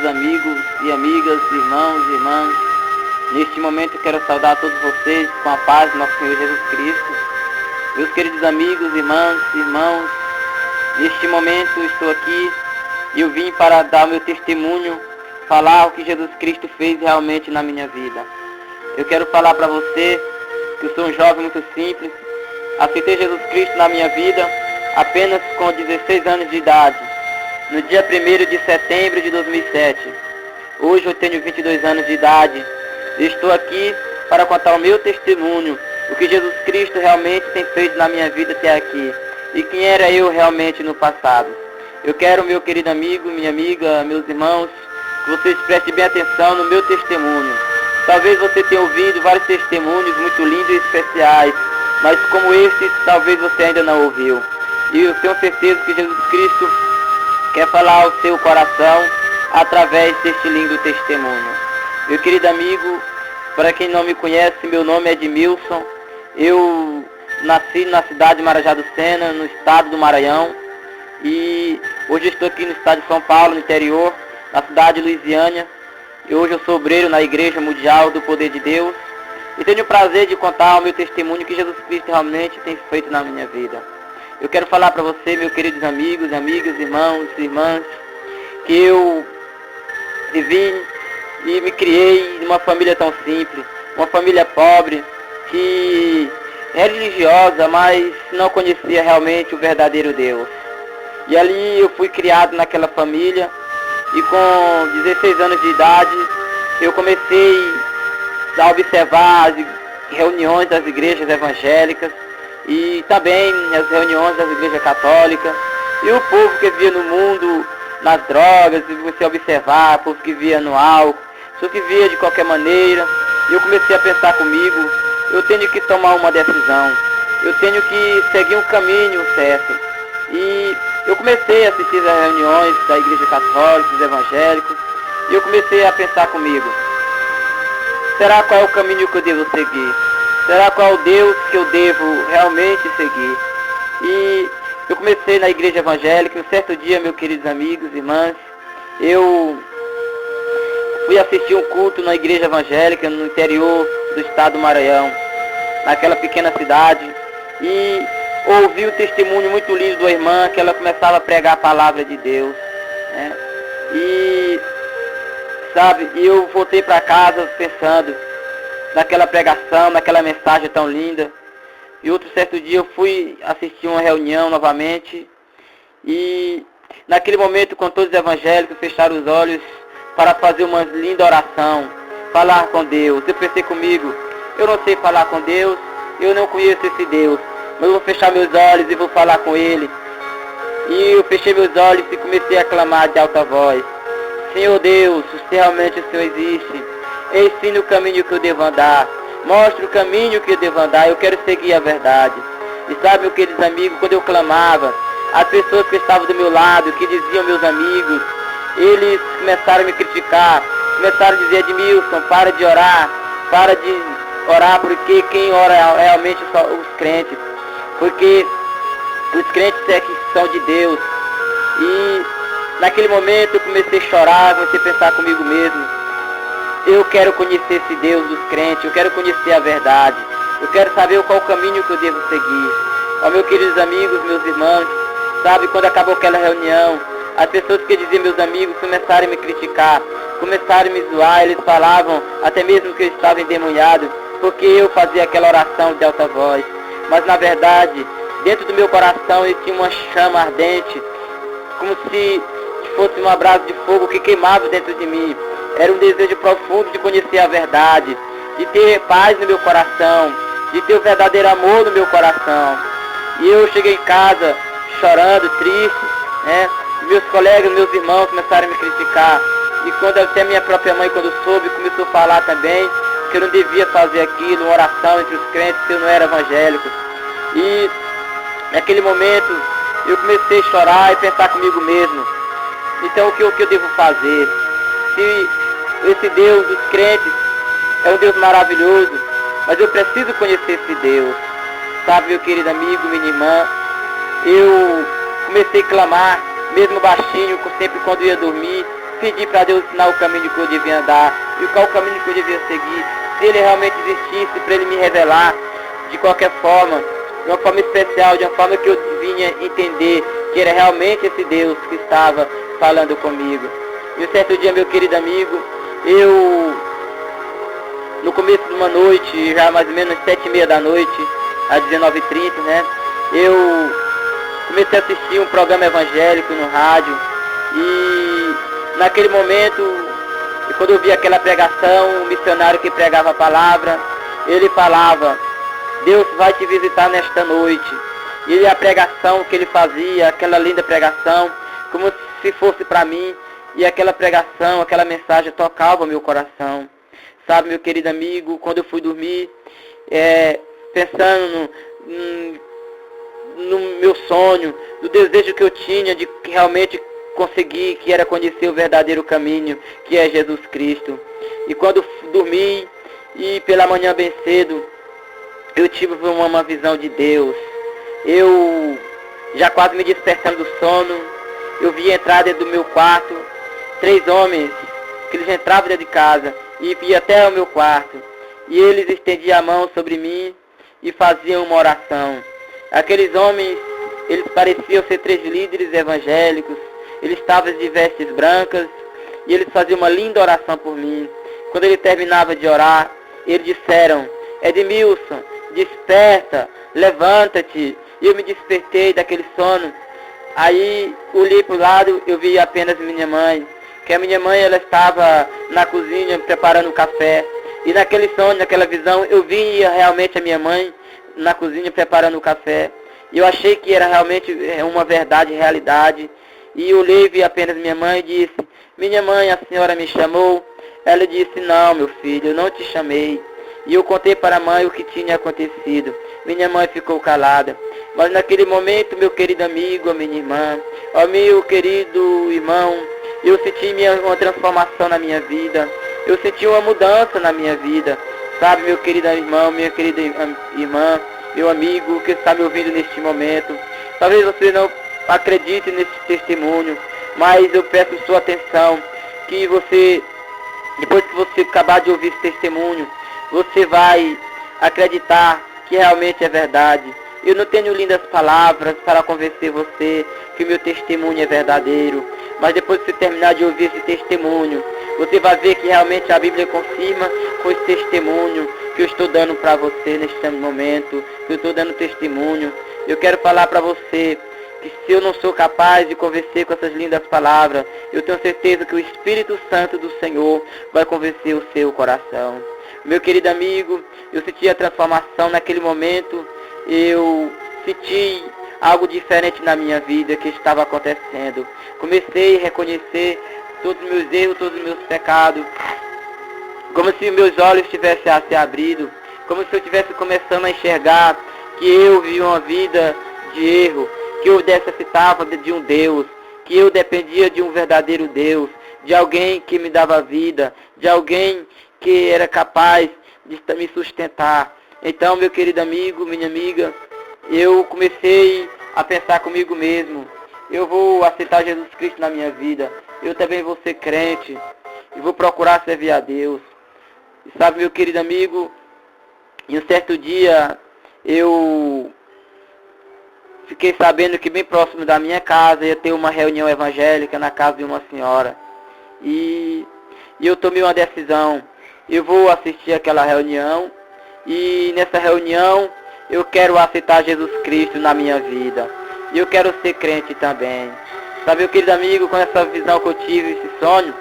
amigos e amigas, irmãos e irmãs. Neste momento eu quero saudar todos vocês com a paz do nosso Senhor Jesus Cristo. Meus queridos amigos, irmãos, neste momento eu estou aqui e eu vim para dar meu testemunho, falar o que Jesus Cristo fez realmente na minha vida. Eu quero falar para você que eu sou um jovem muito simples, aceitei Jesus Cristo na minha vida apenas com 16 anos de idade, no dia 1º de setembro de 2007. Hoje eu tenho 22 anos de idade e estou aqui para contar o meu testemunho, o que Jesus Cristo realmente tem feito na minha vida até aqui e quem era eu realmente no passado. Eu quero, meu querido amigo, minha amiga, meus irmãos, que vocês prestem bem atenção no meu testemunho. Talvez você tenha ouvido vários testemunhos muito lindos e especiais, mas como esse, talvez você ainda não ouviu. E eu tenho certeza que Jesus Cristo quer falar ao seu coração através deste lindo testemunho. Meu querido amigo, para quem não me conhece, meu nome é Edmilson. Eu nasci na cidade de Marajá do Sena, no estado do Maranhão. E hoje estou aqui no estado de São Paulo, no interior, na cidade de Luisiânia. E hoje eu sou obreiro na Igreja Mundial do Poder de Deus. E tenho o prazer de contar o meu testemunho que Jesus Cristo realmente tem feito na minha vida. Eu quero falar para você, meus queridos amigos, amigas, irmãos e irmãs, que eu vivi e me criei em uma família tão simples, uma família pobre, que é religiosa, mas não conhecia realmente o verdadeiro Deus. E ali eu fui criado naquela família e com 16 anos de idade eu comecei a observar as reuniões das igrejas evangélicas e também as reuniões das igrejas católicas e o povo que vivia no mundo, nas drogas, e comecei a observar o povo que vivia no álcool, pessoas que vivia de qualquer maneira, e eu comecei a pensar comigo, eu tenho que tomar uma decisão, eu tenho que seguir um caminho certo. E eu comecei a assistir às reuniões da igreja católica, dos evangélicos, e eu comecei a pensar comigo, será qual é o caminho que eu devo seguir? Será qual é o Deus que eu devo realmente seguir? E eu comecei na igreja evangélica, um certo dia, meus queridos amigos, irmãs, eu fui assistir um culto na igreja evangélica no interior do estado do Maranhão, naquela pequena cidade, e ouvi um testemunho muito lindo de uma irmã, que ela começava a pregar a palavra de Deus, né? E, sabe, eu voltei para casa pensando naquela pregação, naquela mensagem tão linda. E outro certo dia eu fui assistir uma reunião novamente, e naquele momento, com todos os evangélicos fecharam os olhos para fazer uma linda oração, falar com Deus. Eu pensei comigo, eu não sei falar com Deus, eu não conheço esse Deus, mas eu vou fechar meus olhos e vou falar com Ele. E eu fechei meus olhos e comecei a clamar de alta voz, Senhor Deus, se realmente o Senhor existe, ensine o caminho que eu devo andar, mostre o caminho que eu devo andar, eu quero seguir a verdade. E sabe, meus queridos amigos, quando eu clamava, as pessoas que estavam do meu lado, que diziam meus amigos, eles começaram a me criticar, começaram a dizer, Edmilson, para de orar, porque quem ora é realmente só os crentes, porque os crentes é que são de Deus. E naquele momento eu comecei a chorar, comecei a pensar comigo mesmo, eu quero conhecer esse Deus dos crentes, eu quero conhecer a verdade, eu quero saber qual o caminho que eu devo seguir. Ó, meus queridos amigos, meus irmãos, sabe, quando acabou aquela reunião, as pessoas que diziam meus amigos começaram a me criticar, começaram a me zoar, eles falavam até mesmo que eu estava endemoniado, porque eu fazia aquela oração de alta voz. Mas na verdade, dentro do meu coração eu tinha uma chama ardente, como se fosse um abraço de fogo que queimava dentro de mim. Era um desejo profundo de conhecer a verdade, de ter paz no meu coração, de ter o verdadeiro amor no meu coração. E eu cheguei em casa chorando, triste, né? Meus colegas, meus irmãos começaram a me criticar. E quando até minha própria mãe, quando soube, começou a falar também que eu não devia fazer aquilo, uma oração entre os crentes, se eu não era evangélico. E naquele momento eu comecei a chorar e pensar comigo mesmo, então o que eu devo fazer? Se esse Deus dos crentes é um Deus maravilhoso, mas eu preciso conhecer esse Deus. Sabe, meu querido amigo, minha irmã, eu comecei a clamar, mesmo baixinho, sempre quando ia dormir, pedi para Deus ensinar o caminho que eu devia andar e qual o caminho que eu devia seguir. Se Ele realmente existisse, para Ele me revelar de qualquer forma, de uma forma especial, de uma forma que eu vinha entender que era realmente esse Deus que estava falando comigo. E um certo dia, meu querido amigo, no começo de uma noite, já mais ou menos 7h30 da noite, às 19h30, né, eu comecei a assistir um programa evangélico no rádio e naquele momento, quando eu vi aquela pregação, o missionário que pregava a palavra, ele falava: Deus vai te visitar nesta noite. E a pregação que ele fazia, aquela linda pregação, como se fosse para mim, e aquela pregação, aquela mensagem tocava meu coração. Sabe, meu querido amigo, quando eu fui dormir, pensando no meu sonho, do desejo que eu tinha de realmente conseguir, que era conhecer o verdadeiro caminho, que é Jesus Cristo. E quando dormi, e pela manhã bem cedo, eu tive uma visão de Deus. Eu, já quase me despertando do sono, eu vi entrar dentro do meu quarto 3 homens, que eles entravam dentro de casa e iam até o meu quarto. E eles estendiam a mão sobre mim e faziam uma oração. Aqueles homens, eles pareciam ser 3 líderes evangélicos. Eles estavam de vestes brancas e eles faziam uma linda oração por mim. Quando ele terminava de orar, eles disseram: Edmilson, desperta, levanta-te. E eu me despertei daquele sono. Aí olhei para o lado, eu vi apenas minha mãe. Que a minha mãe, ela estava na cozinha preparando o café. E naquele sonho, naquela visão, eu via realmente a minha mãe na cozinha preparando o café. E eu achei que era realmente uma verdade, realidade. E eu olhei e vi apenas minha mãe e disse: minha mãe, a senhora me chamou? Ela disse: não, meu filho, eu não te chamei. E eu contei para a mãe o que tinha acontecido. Minha mãe ficou calada. Mas naquele momento, meu querido amigo, a minha irmã, ó meu querido irmão, eu senti uma transformação na minha vida. Eu senti uma mudança na minha vida. Sabe, meu querido irmão, minha querida irmã, meu amigo que está me ouvindo neste momento. Talvez você não acredite nesse testemunho, mas eu peço sua atenção, que você, depois que você acabar de ouvir esse testemunho, você vai acreditar que realmente é verdade. Eu não tenho lindas palavras para convencer você que o meu testemunho é verdadeiro, mas depois que você terminar de ouvir esse testemunho, você vai ver que realmente a Bíblia confirma com esse testemunho que eu estou dando para você neste momento, que eu estou dando testemunho. Eu quero falar para você que se eu não sou capaz de convencer com essas lindas palavras, eu tenho certeza que o Espírito Santo do Senhor vai convencer o seu coração. Meu querido amigo, eu senti a transformação naquele momento. Eu senti algo diferente na minha vida que estava acontecendo. Comecei a reconhecer todos os meus erros, todos os meus pecados, como se meus olhos tivessem a se abrido, como se eu estivesse começando a enxergar que eu vi uma vida de erro, que eu necessitava de um Deus, que eu dependia de um verdadeiro Deus, de alguém que me dava vida, de alguém que era capaz de me sustentar. Então, meu querido amigo, minha amiga, eu comecei a pensar comigo mesmo: eu vou aceitar Jesus Cristo na minha vida, eu também vou ser crente, e vou procurar servir a Deus. E sabe, meu querido amigo, em um certo dia, eu fiquei sabendo que bem próximo da minha casa ia ter uma reunião evangélica na casa de uma senhora. E eu tomei uma decisão: eu vou assistir aquela reunião, e nessa reunião eu quero aceitar Jesus Cristo na minha vida. E eu quero ser crente também. Sabe, meu querido amigo, com essa visão que eu tive, esse sonho,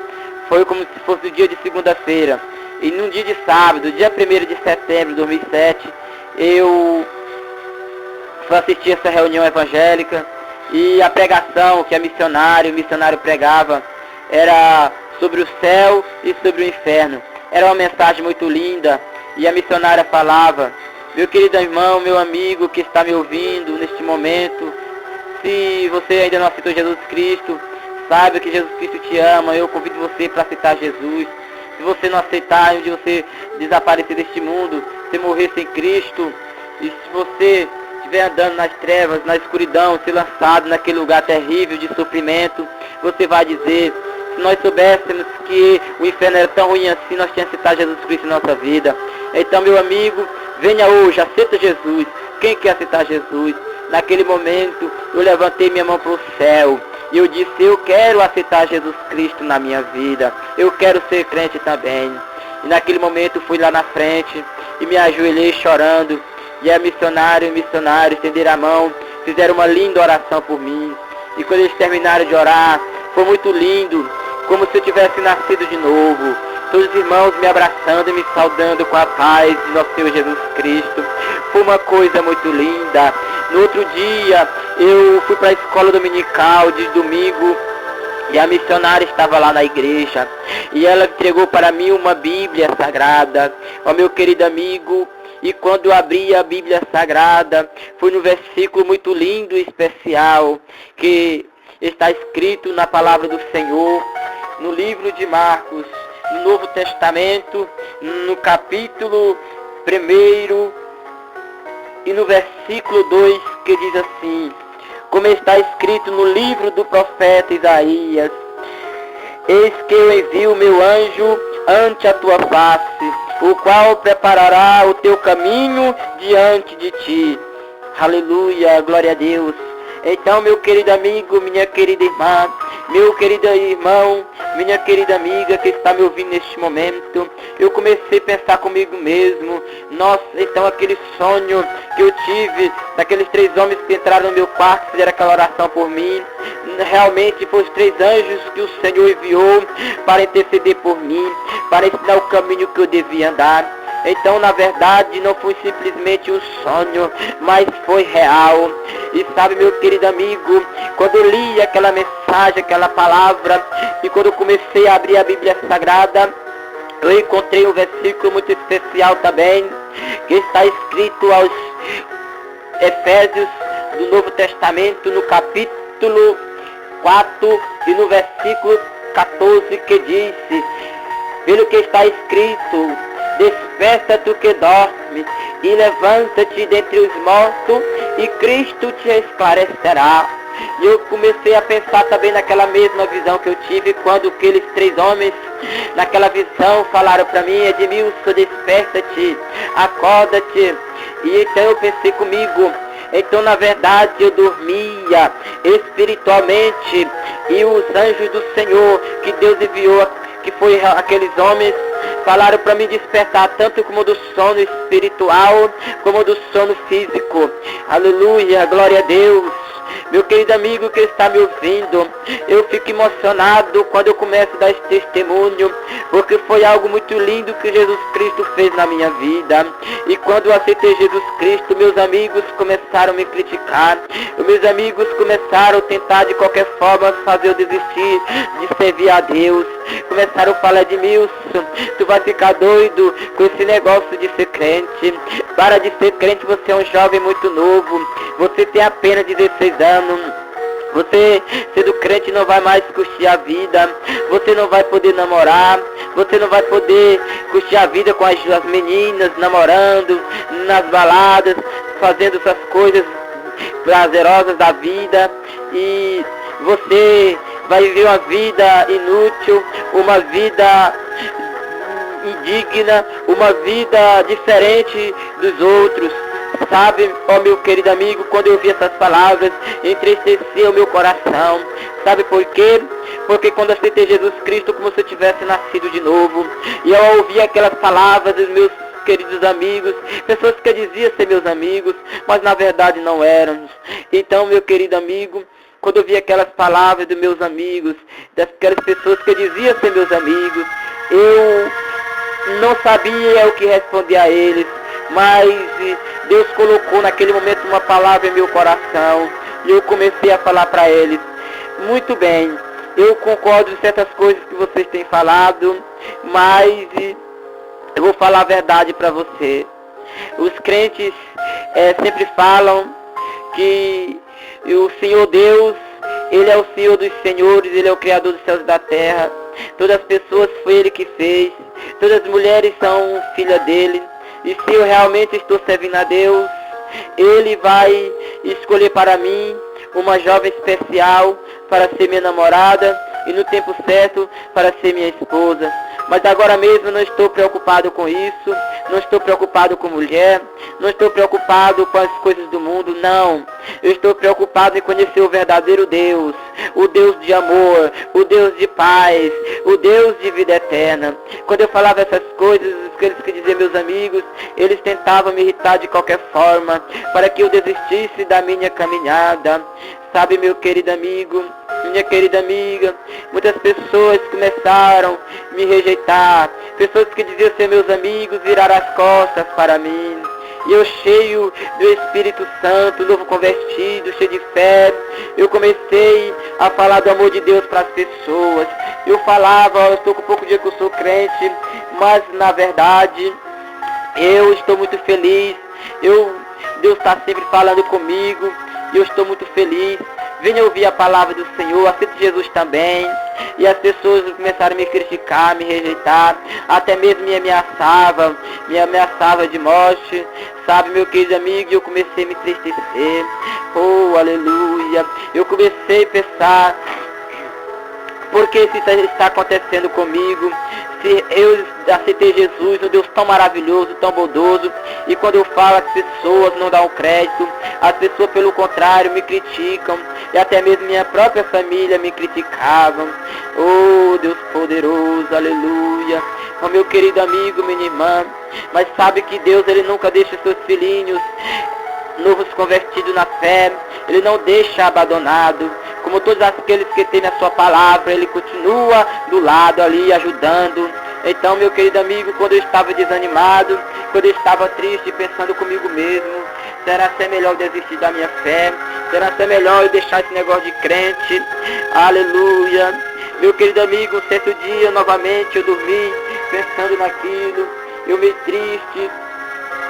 foi como se fosse o dia de segunda-feira. E num dia de sábado, dia 1º de setembro de 2007, eu fui assistir essa reunião evangélica. E a pregação que o missionário pregava era sobre o céu e sobre o inferno. Era uma mensagem muito linda. E a missionária falava: meu querido irmão, meu amigo que está me ouvindo neste momento, se você ainda não aceitou Jesus Cristo, saiba que Jesus Cristo te ama. Eu convido você para aceitar Jesus. Se você não aceitar, onde você desaparecer deste mundo, você morrer sem Cristo, e se você estiver andando nas trevas, na escuridão, ser lançado naquele lugar terrível de sofrimento, você vai dizer: Se nós soubéssemos que o inferno era tão ruim assim, nós tínhamos aceitado Jesus Cristo em nossa vida. Então, meu amigo, venha hoje, aceita Jesus. Quem quer aceitar Jesus? Naquele momento, eu levantei minha mão para o céu. E eu disse, eu quero aceitar Jesus Cristo na minha vida. Eu quero ser crente também. E naquele momento, fui lá na frente e me ajoelhei chorando. E a missionário e missionário estenderam a mão, fizeram uma linda oração por mim. E quando eles terminaram de orar, foi muito lindo, como se eu tivesse nascido de novo. Todos os irmãos me abraçando e me saudando com a paz de nosso Senhor Jesus Cristo. Foi uma coisa muito linda. No outro dia, eu fui para a escola dominical de domingo e a missionária estava lá na igreja. E ela entregou para mim uma Bíblia Sagrada. Ó meu querido amigo, e quando eu abri a Bíblia Sagrada, foi no versículo muito lindo e especial, que está escrito na palavra do Senhor, no livro de Marcos, no Novo Testamento, no capítulo 1 e no versículo 2, que diz assim, como está escrito no livro do profeta Isaías, eis que eu envio o meu anjo ante a tua face, o qual preparará o teu caminho diante de ti. Aleluia, glória a Deus. Então, meu querido amigo, minha querida irmã, meu querido irmão, minha querida amiga que está me ouvindo neste momento, eu comecei a pensar comigo mesmo, nossa, então aquele sonho que eu tive, daqueles 3 homens que entraram no meu quarto, fizeram aquela oração por mim, realmente foram os 3 anjos que o Senhor enviou para interceder por mim, para ensinar o caminho que eu devia andar. Então, na verdade, não foi simplesmente um sonho, mas foi real. E sabe, meu querido amigo, quando eu li aquela mensagem, aquela palavra, e quando eu comecei a abrir a Bíblia Sagrada, eu encontrei um versículo muito especial também, que está escrito aos Efésios do Novo Testamento, no capítulo 4 e no versículo 14, que diz, pelo que está escrito, desperta tu que dorme, e levanta-te dentre os mortos, e Cristo te esclarecerá. E eu comecei a pensar também naquela mesma visão que eu tive, quando aqueles 3 homens, naquela visão, falaram para mim, Edmilson, desperta-te, acorda-te. E então eu pensei comigo, então na verdade eu dormia espiritualmente, e os anjos do Senhor, que Deus enviou, que foi aqueles homens, falaram para me despertar tanto como do sono espiritual, como do sono físico. Aleluia, glória a Deus. Meu querido amigo que está me ouvindo, eu fico emocionado quando eu começo a dar esse testemunho, porque foi algo muito lindo que Jesus Cristo fez na minha vida. E quando eu aceitei Jesus Cristo, meus amigos começaram a me criticar, meus amigos começaram a tentar de qualquer forma fazer eu desistir de servir a Deus. Começaram a falar, Edmilson, tu vai ficar doido com esse negócio de ser crente. Para de ser crente, você é um jovem muito novo, você tem apenas 16 anos. Você, sendo crente, não vai mais curtir a vida. Você não vai poder namorar. Você não vai poder curtir a vida com as meninas, namorando, nas baladas, fazendo essas coisas prazerosas da vida. E você vai viver uma vida inútil, uma vida indigna, uma vida diferente dos outros. Sabe, ó meu querido amigo, quando eu ouvi essas palavras, entristeceu o meu coração. Sabe por quê? Porque quando eu aceitei Jesus Cristo, como se eu tivesse nascido de novo. E eu ouvi aquelas palavras dos meus queridos amigos, pessoas que diziam ser meus amigos, mas na verdade não eram. Então, meu querido amigo, quando eu vi aquelas palavras dos meus amigos, daquelas pessoas que diziam ser meus amigos, eu não sabia o que responder a eles, mas Deus colocou naquele momento uma palavra em meu coração, e eu comecei a falar para eles, muito bem, eu concordo com certas coisas que vocês têm falado, mas eu vou falar a verdade para você. Os crentes sempre falam que o Senhor Deus, Ele é o Senhor dos senhores, Ele é o Criador dos céus e da terra. Todas as pessoas foi Ele que fez, todas as mulheres são filhas dEle. E se eu realmente estou servindo a Deus, Ele vai escolher para mim uma jovem especial para ser minha namorada, e no tempo certo para ser minha esposa. Mas agora mesmo não estou preocupado com isso, não estou preocupado com mulher, não estou preocupado com as coisas do mundo, não. Eu estou preocupado em conhecer o verdadeiro Deus, o Deus de amor, o Deus de paz, o Deus de vida eterna. Quando eu falava essas coisas, aqueles que diziam meus amigos, eles tentavam me irritar de qualquer forma, para que eu desistisse da minha caminhada. Sabe, meu querido amigo, minha querida amiga, muitas pessoas começaram a me rejeitar. Pessoas que diziam ser meus amigos viraram as costas para mim. E eu, cheio do Espírito Santo, novo convertido, cheio de fé, eu comecei a falar do amor de Deus para as pessoas. Eu falava, eu estou com pouco dia que eu sou crente, mas na verdade eu estou muito feliz. Deus está sempre falando comigo e eu estou muito feliz. Venha ouvir a palavra do Senhor, aceite Jesus também. E as pessoas começaram a me criticar, me rejeitar, até mesmo me ameaçavam de morte. Sabe, meu querido amigo, eu comecei a me entristecer. Oh, aleluia. Eu comecei a pensar, por que isso está acontecendo comigo? Se eu aceitei Jesus, um Deus tão maravilhoso, tão bondoso, e quando eu falo, as pessoas não dão crédito, as pessoas, pelo contrário, me criticam, e até mesmo minha própria família me criticavam. Oh, Deus poderoso, aleluia. Oh, meu querido amigo, minha irmã, mas sabe que Deus, Ele nunca deixa seus filhinhos novos convertidos na fé, Ele não deixa abandonado. Como todos aqueles que têm a sua palavra, Ele continua do lado ali, ajudando. Então, meu querido amigo, quando eu estava desanimado, quando eu estava triste, pensando comigo mesmo, será ser melhor eu desistir da minha fé? Será ser melhor eu deixar esse negócio de crente? Aleluia. Meu querido amigo, um certo dia, novamente, eu dormi pensando naquilo, eu meio triste,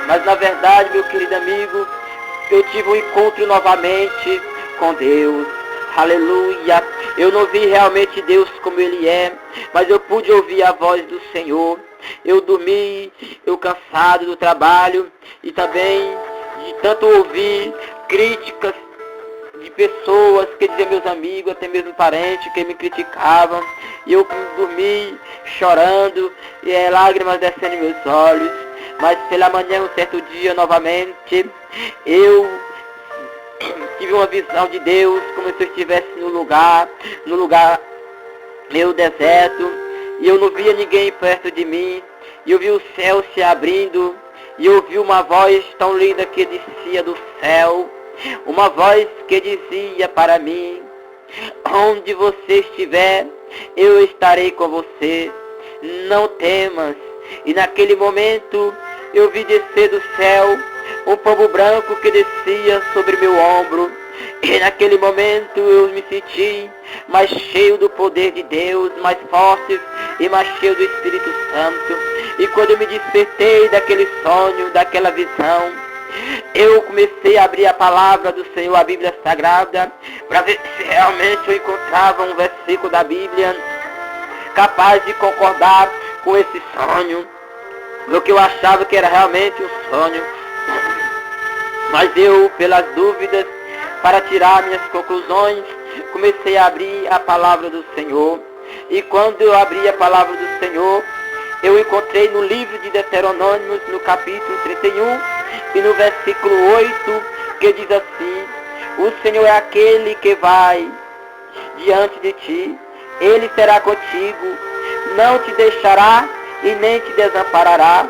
mas na verdade, meu querido amigo, eu tive um encontro novamente com Deus. Aleluia. Eu não vi realmente Deus como Ele é, mas eu pude ouvir a voz do Senhor. Eu dormi, eu cansado do trabalho e também de tanto ouvir críticas de pessoas que diziam meus amigos, até mesmo parentes que me criticavam. E eu dormi chorando e lágrimas descendo em meus olhos. Mas pela manhã, um certo dia, novamente, eu tive uma visão de Deus, como se eu estivesse no lugar meio deserto, e eu não via ninguém perto de mim, e eu vi o céu se abrindo, e eu ouvi uma voz tão linda que descia do céu, uma voz que dizia para mim: onde você estiver, eu estarei com você, não temas. E naquele momento eu vi descer do céu um pombo branco que descia sobre meu ombro. E naquele momento eu me senti mais cheio do poder de Deus, mais forte e mais cheio do Espírito Santo. E quando eu me despertei daquele sonho, daquela visão, eu comecei a abrir a palavra do Senhor, a Bíblia Sagrada, para ver se realmente eu encontrava um versículo da Bíblia capaz de concordar com esse sonho, do que eu achava que era realmente um sonho. Mas eu, pelas dúvidas, para tirar minhas conclusões, comecei a abrir a palavra do Senhor. E quando eu abri a palavra do Senhor, eu encontrei no livro de Deuteronômio, no capítulo 31, e no versículo 8, que diz assim: o Senhor é aquele que vai diante de ti, Ele será contigo, não te deixará e nem te desamparará,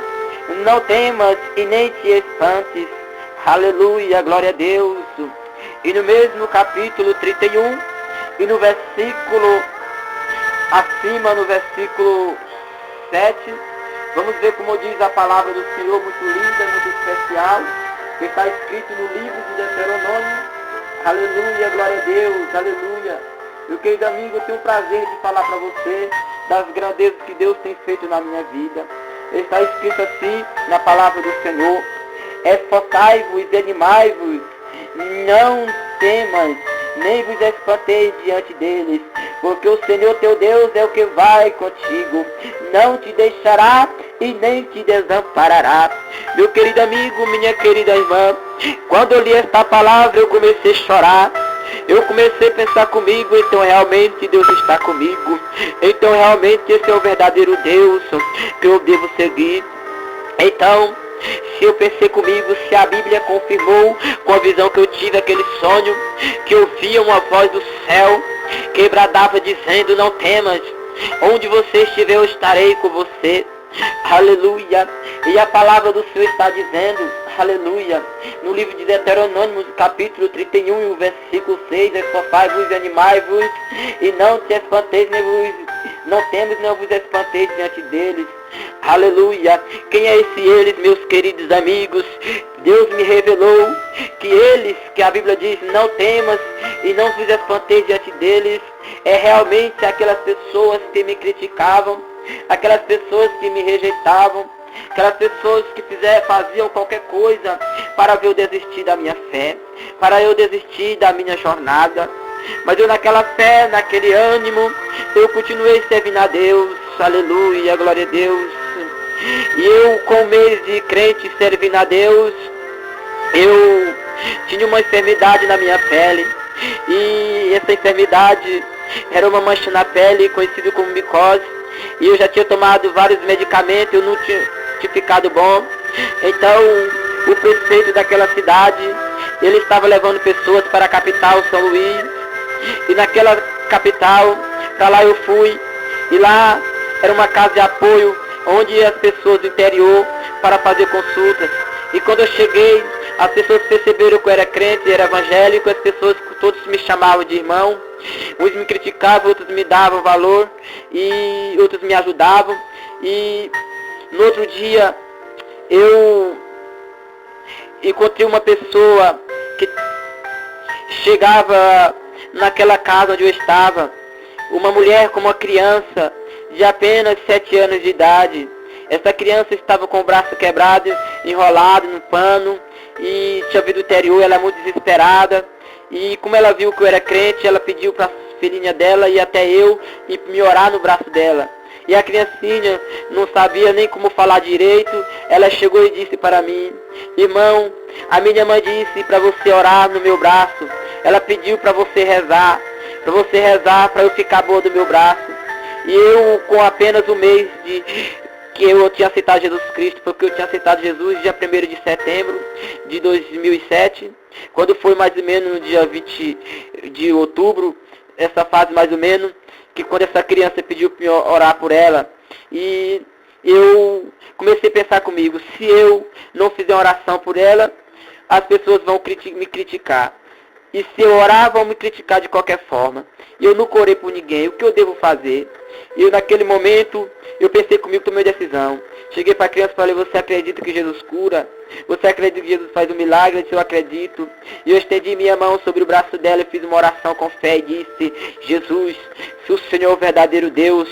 não temas e nem te espantes. Aleluia, glória a Deus. E no mesmo capítulo 31, e no versículo acima, no versículo 7, vamos ver como diz a palavra do Senhor, muito linda, muito especial, que está escrito no livro de Deuteronômio. Aleluia, glória a Deus, aleluia. Meu querido amigo, eu tenho o prazer de falar para você das grandezas que Deus tem feito na minha vida. Está escrito assim na palavra do Senhor: esforçai-vos e animai-vos, não temas, nem vos espanteis diante deles, porque o Senhor teu Deus é o que vai contigo, não te deixará e nem te desamparará. Meu querido amigo, minha querida irmã, quando eu li esta palavra eu comecei a chorar. eu comecei a pensar comigo, então realmente Deus está comigo. Então realmente esse é o verdadeiro Deus que eu devo seguir. Então, se eu pensei comigo, se a Bíblia confirmou com a visão que eu tive, aquele sonho, que eu via uma voz do céu que bradava dizendo, não temas, onde você estiver eu estarei com você. Aleluia. E a palavra do Senhor está dizendo, aleluia, no livro de Deuteronômio, capítulo 31, e o versículo 6, esforçai-vos e animai-vos, e não te espanteis, não temes, não vos espanteis diante deles. Aleluia. Quem é esse eles, meus queridos amigos? Deus me revelou que eles, que a Bíblia diz, não temas e não vos espanteis diante deles, é realmente aquelas pessoas que me criticavam, aquelas pessoas que me rejeitavam, aquelas pessoas que faziam qualquer coisa para ver eu desistir da minha fé, para eu desistir da minha jornada. Mas eu naquela fé, naquele ânimo, eu continuei servindo a Deus. Aleluia, glória a Deus. E eu, com um mês de crente servindo a Deus, eu tinha uma enfermidade na minha pele. E essa enfermidade era uma mancha na pele, conhecida como micose. E eu já tinha tomado vários medicamentos, eu não tinha ficado bom. Então, o prefeito daquela cidade, ele estava levando pessoas para a capital, São Luís. E naquela capital, para lá eu fui. E lá era uma casa de apoio, onde ia as pessoas do interior para fazer consultas. E quando eu cheguei, as pessoas perceberam que eu era crente, era evangélico. As pessoas, todos me chamavam de irmão. Uns me criticavam, outros me davam valor, e outros me ajudavam. E no outro dia, eu encontrei uma pessoa que chegava naquela casa onde eu estava, uma mulher com uma criança de apenas 7 anos de idade. Essa criança estava com o braço quebrado, enrolado no pano, e tinha vindo do interior. Ela é muito desesperada, e como ela viu que eu era crente, ela pediu para a filhinha dela ir até eu e me orar no braço dela. E a criancinha não sabia nem como falar direito. Ela chegou e disse para mim: irmão, a minha mãe disse para você orar no meu braço. Ela pediu para você rezar para eu ficar boa do meu braço. E eu, com apenas um mês que eu tinha aceitado Jesus Cristo, porque eu tinha aceitado Jesus dia 1º de setembro de 2007, quando foi mais ou menos no dia 20 de outubro, essa fase mais ou menos, que quando essa criança pediu para eu orar por ela, e eu comecei a pensar comigo, se eu não fizer oração por ela, as pessoas vão me criticar. E se eu orar, vão me criticar de qualquer forma. E eu nunca orei por ninguém. O que eu devo fazer? E eu, naquele momento, eu pensei comigo, tomei uma decisão. Cheguei para a criança e falei: você acredita que Jesus cura? Você acredita que Jesus faz um milagre? Eu disse: eu acredito. E eu estendi minha mão sobre o braço dela e fiz uma oração com fé e disse: Jesus, se o Senhor é o verdadeiro Deus,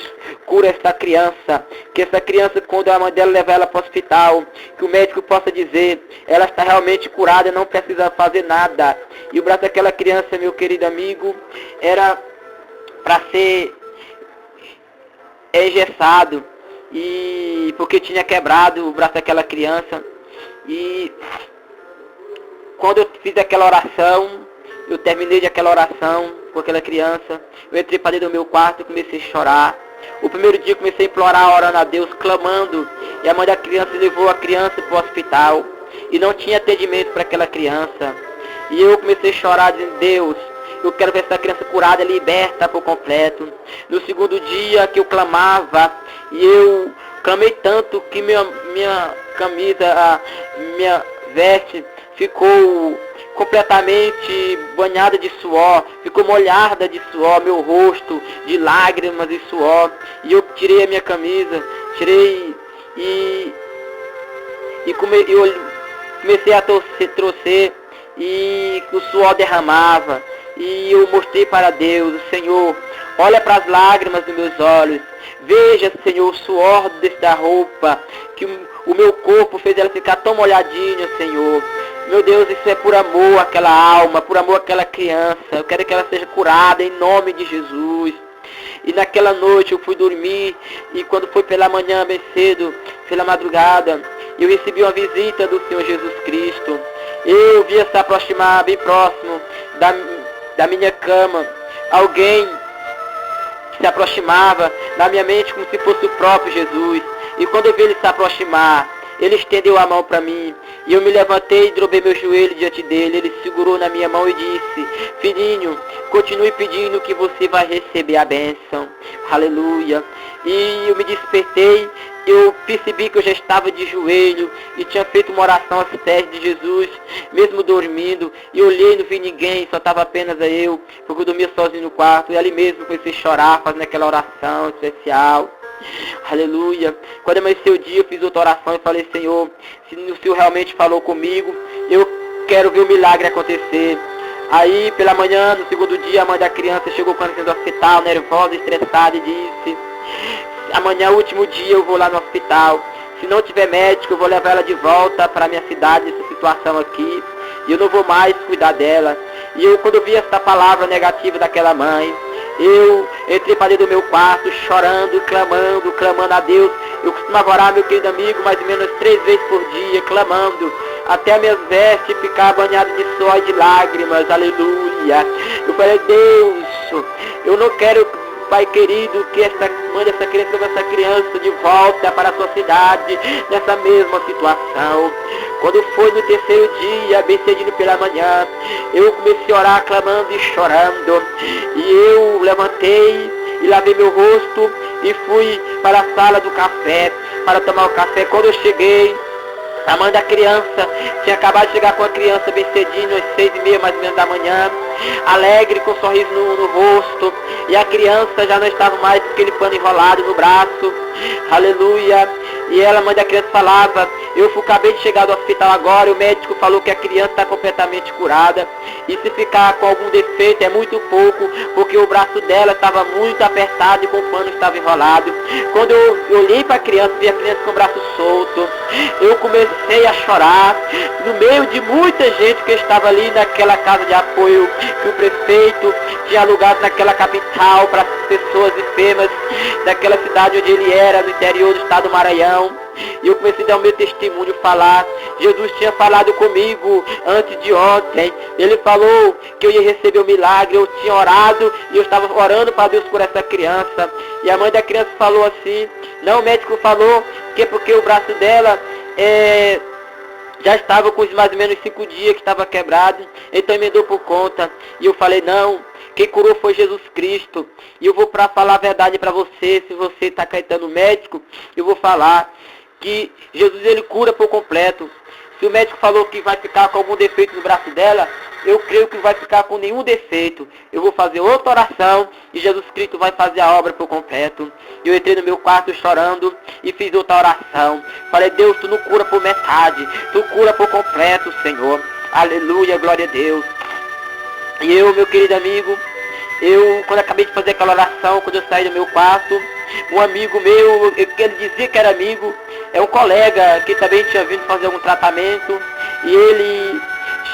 cura essa criança. Que essa criança, quando a mãe dela levar ela para o hospital, que o médico possa dizer: ela está realmente curada, não precisa fazer nada. E o braço daquela criança, meu querido amigo, era para ser engessado, e porque tinha quebrado o braço daquela criança. E quando eu fiz aquela oração, eu terminei de aquela oração com aquela criança, eu entrei para dentro do meu quarto e comecei a chorar. O primeiro dia eu comecei a implorar, orando a Deus, clamando, e a mãe da criança levou a criança para o hospital e não tinha atendimento para aquela criança. E eu comecei a chorar, dizendo: Deus, eu quero ver essa criança curada, liberta por completo. No segundo dia que eu clamava, e eu clamei tanto que minha camisa, a minha veste ficou completamente banhada de suor, ficou molhada de suor, meu rosto de lágrimas e suor. E eu tirei a minha camisa, e comecei a torcer, e o suor derramava. E eu mostrei para Deus: Senhor, olha para as lágrimas dos meus olhos. Veja, Senhor, o suor da roupa, que o meu corpo fez ela ficar tão molhadinha, Senhor. Meu Deus, isso é por amor àquela alma, por amor àquela criança. Eu quero que ela seja curada em nome de Jesus. E naquela noite eu fui dormir, e quando foi pela manhã, bem cedo, pela madrugada, eu recebi uma visita do Senhor Jesus Cristo. Eu via se aproximar bem próximo da minha cama, alguém que se aproximava na minha mente como se fosse o próprio Jesus. E quando eu vi ele se aproximar, ele estendeu a mão para mim, e eu me levantei e dobrei meu joelho diante dele. Ele segurou na minha mão e disse: filhinho, continue pedindo que você vai receber a bênção. Aleluia. E eu me despertei, eu percebi que eu já estava de joelho e tinha feito uma oração aos pés de Jesus, mesmo dormindo. E olhei, não vi ninguém, só estava apenas eu, porque eu dormia sozinho no quarto. E ali mesmo comecei a chorar, fazendo aquela oração especial. Aleluia. Quando amanheceu o dia, eu fiz outra oração e falei: Senhor, se o Senhor realmente falou comigo, eu quero ver o milagre acontecer. Aí, pela manhã, no segundo dia, a mãe da criança chegou quando do hospital, nervosa, estressada, e disse: amanhã, último dia, eu vou lá no hospital. Se não tiver médico, eu vou levar ela de volta para a minha cidade, nessa situação aqui, e eu não vou mais cuidar dela. E eu, quando eu vi essa palavra negativa daquela mãe, eu entrei para dentro do meu quarto, chorando, clamando a Deus. Eu costumava orar, meu querido amigo, mais ou menos 3 vezes por dia, clamando, até minhas vestes ficar banhadas de suor e de lágrimas. Aleluia. Eu falei: Deus, eu não quero, Pai querido, que essa mãe dessa criança leve essa criança de volta para a sua cidade, nessa mesma situação. Quando foi no terceiro dia, bem cedinho pela manhã, eu comecei a orar, clamando e chorando. E eu levantei e lavei meu rosto e fui para a sala do café, para tomar o café. Quando eu cheguei, a mãe da criança tinha acabado de chegar com a criança bem cedinho, às 6h30 mais ou menos da manhã, alegre, com um sorriso no rosto. E a criança já não estava mais com aquele pano enrolado no braço. Aleluia. E ela, a mãe da criança, falava: eu acabei de chegar do hospital agora, o médico falou que a criança está completamente curada. E se ficar com algum defeito é muito pouco, porque o braço dela estava muito apertado e com o pano estava enrolado. Quando eu olhei para a criança, vi a criança com o braço solto, eu comecei a chorar, no meio de muita gente que estava ali naquela casa de apoio que o prefeito tinha alugado naquela capital para pessoas enfermas daquela cidade onde ele era, no interior do estado do Maranhão. E eu comecei a dar o meu testemunho, falar. Jesus tinha falado comigo antes de ontem. Ele falou que eu ia receber o milagre. Eu tinha orado e eu estava orando para Deus por essa criança. E a mãe da criança falou assim: não, o médico falou que é porque o braço dela já estava com mais ou menos 5 dias que estava quebrado, então emendou por conta. E eu falei: não, quem curou foi Jesus Cristo. E eu vou para falar a verdade para você. Se você está acreditando no médico, eu vou falar que Jesus, ele cura por completo. Se o médico falou que vai ficar com algum defeito no braço dela, eu creio que vai ficar com nenhum defeito. Eu vou fazer outra oração e Jesus Cristo vai fazer a obra por completo. Eu entrei no meu quarto chorando e fiz outra oração. Falei: Deus, tu não cura por metade, tu cura por completo, Senhor. Aleluia, glória a Deus. E eu, meu querido amigo, quando acabei de fazer aquela oração, quando eu saí do meu quarto, um amigo meu, que ele dizia que era amigo, é um colega que também tinha vindo fazer algum tratamento, e ele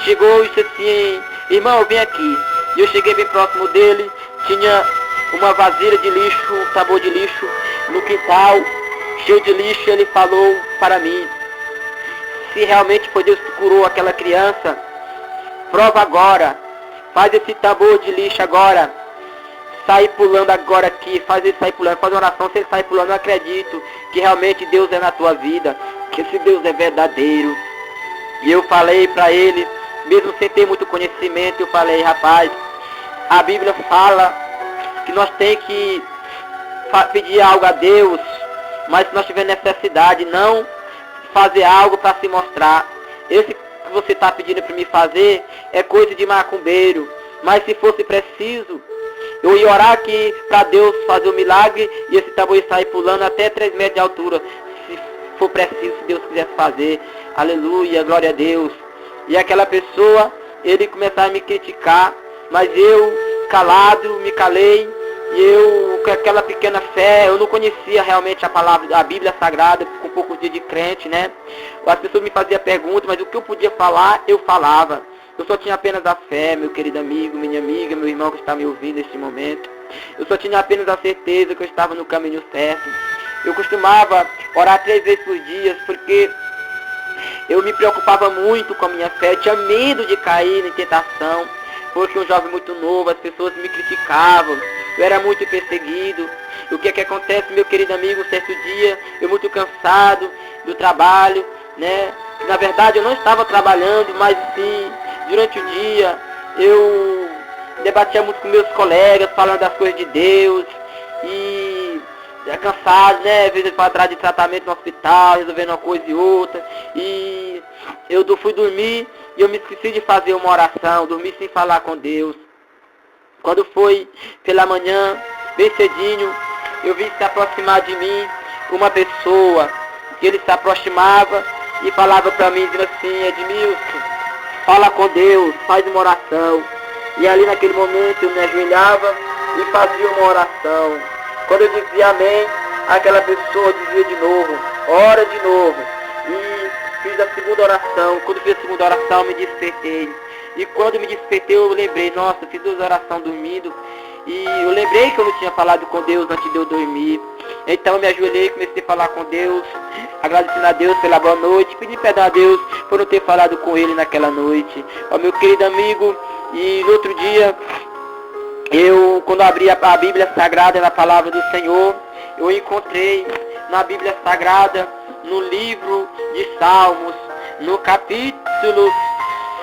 chegou e disse assim: irmão, vem aqui. E eu cheguei bem próximo dele, tinha uma vasilha de lixo, um sabor de lixo no quintal, cheio de lixo. Ele falou para mim: se realmente foi Deus que curou aquela criança, prova agora, faz esse tambor de lixo agora, sai pulando agora aqui, faz ele sair pulando, faz uma oração. Se ele sair pulando, eu acredito que realmente Deus é na tua vida, que esse Deus é verdadeiro. E eu falei para ele, mesmo sem ter muito conhecimento, eu falei: rapaz, a Bíblia fala que nós temos que pedir algo a Deus, mas se nós tivermos necessidade, não fazer algo para se mostrar. Esse que você está pedindo para me fazer é coisa de macumbeiro, mas se fosse preciso, eu ia orar aqui para Deus fazer o milagre e esse tambor ia sair pulando até 3 metros de altura, se for preciso, se Deus quisesse fazer. Aleluia, glória a Deus. E aquela pessoa, ele começava a me criticar, mas eu, calado, me calei. E eu, com aquela pequena fé, eu não conhecia realmente a palavra, a Bíblia Sagrada, com poucos dias de crente, né? As pessoas me faziam perguntas, mas o que eu podia falar, eu falava. Eu só tinha apenas a fé, meu querido amigo, minha amiga, meu irmão que está me ouvindo neste momento. Eu só tinha apenas a certeza que eu estava no caminho certo. Eu costumava orar 3 vezes por dia, porque eu me preocupava muito com a minha fé, eu tinha medo de cair em tentação. porque um jovem muito novo, as pessoas me criticavam, eu era muito perseguido. O que é que acontece, meu querido amigo? Um certo dia, eu muito cansado do trabalho, né? Na verdade, eu não estava trabalhando, mas sim, durante o dia, eu debatia muito com meus colegas, falando das coisas de Deus, e cansado, né? Às vezes eu fui atrás de tratamento no hospital, resolvendo uma coisa e outra, e eu fui dormir e eu me esqueci de fazer uma oração, dormi sem falar com Deus. Quando foi pela manhã, bem cedinho, eu vi se aproximar de mim uma pessoa, que ele se aproximava e falava para mim, dizendo assim: Edmilson, fala com Deus, faz uma oração. E ali naquele momento eu me ajoelhava e fazia uma oração. Quando eu dizia amém, aquela pessoa dizia de novo, ora de novo. E fiz a segunda oração. Quando fiz a segunda oração, me despertei. E quando me despertei, eu lembrei, nossa, fiz 2 orações dormindo. E eu lembrei que eu não tinha falado com Deus antes de eu dormir. Então eu me ajoelhei e comecei a falar com Deus, agradecendo a Deus pela boa noite, pedi perdão a Deus por não ter falado com Ele naquela noite. Ó, meu querido amigo, e no outro dia, quando abri a Bíblia Sagrada na palavra do Senhor, eu encontrei na Bíblia Sagrada, no livro de Salmos, no capítulo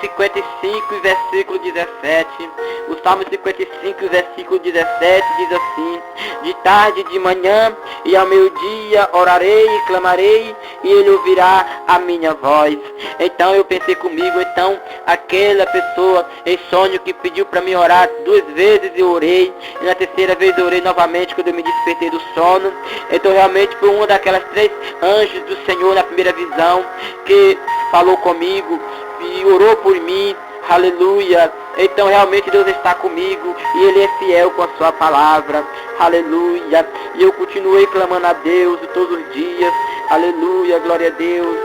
55 e versículo 17. O Salmo 55 e versículo 17 diz assim: de tarde e de manhã e ao meio-dia orarei e clamarei e ele ouvirá a minha voz. Então eu pensei comigo, então aquela pessoa em sonho que pediu para mim orar 2 vezes, eu orei, e na terceira vez eu orei novamente quando eu me despertei do sono. Então realmente foi uma daquelas 3 anjos do Senhor na primeira visão que falou comigo e orou por mim, aleluia. Então realmente Deus está comigo e Ele é fiel com a sua palavra, aleluia. E eu continuei clamando a Deus todos os dias, aleluia, glória a Deus.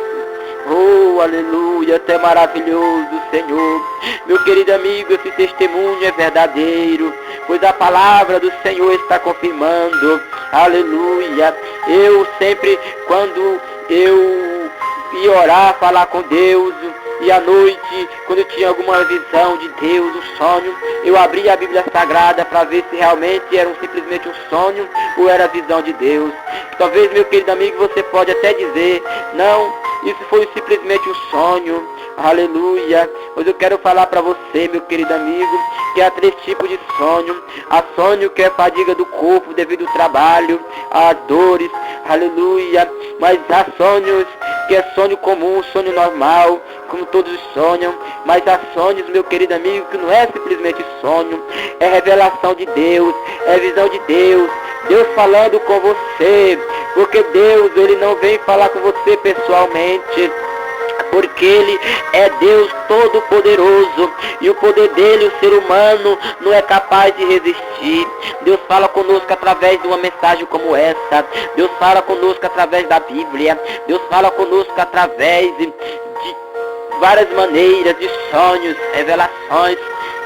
Oh, aleluia, até maravilhoso, Senhor. Meu querido amigo, esse testemunho é verdadeiro, pois a palavra do Senhor está confirmando, aleluia. Eu sempre, quando eu ia orar, falar com Deus, e à noite, quando eu tinha alguma visão de Deus, um sonho, eu abria a Bíblia Sagrada para ver se realmente era simplesmente um sonho ou era a visão de Deus. Talvez, meu querido amigo, você pode até dizer, não, isso foi simplesmente um sonho, aleluia. Mas eu quero falar para você, meu querido amigo, que há 3 tipos de sonho. Há sonho que é fadiga do corpo devido ao trabalho, às dores, aleluia. Mas há sonhos que é sonho comum, sonho normal, como todos sonham. Mas há sonhos, meu querido amigo, que não é simplesmente sonho, é revelação de Deus, é visão de Deus, Deus falando com você, porque Deus, Ele não vem falar com você pessoalmente, porque Ele é Deus Todo-Poderoso, e o poder dele, o ser humano, não é capaz de resistir. Deus fala conosco através de uma mensagem como essa, Deus fala conosco através da Bíblia, Deus fala conosco através de várias maneiras, de sonhos, revelações.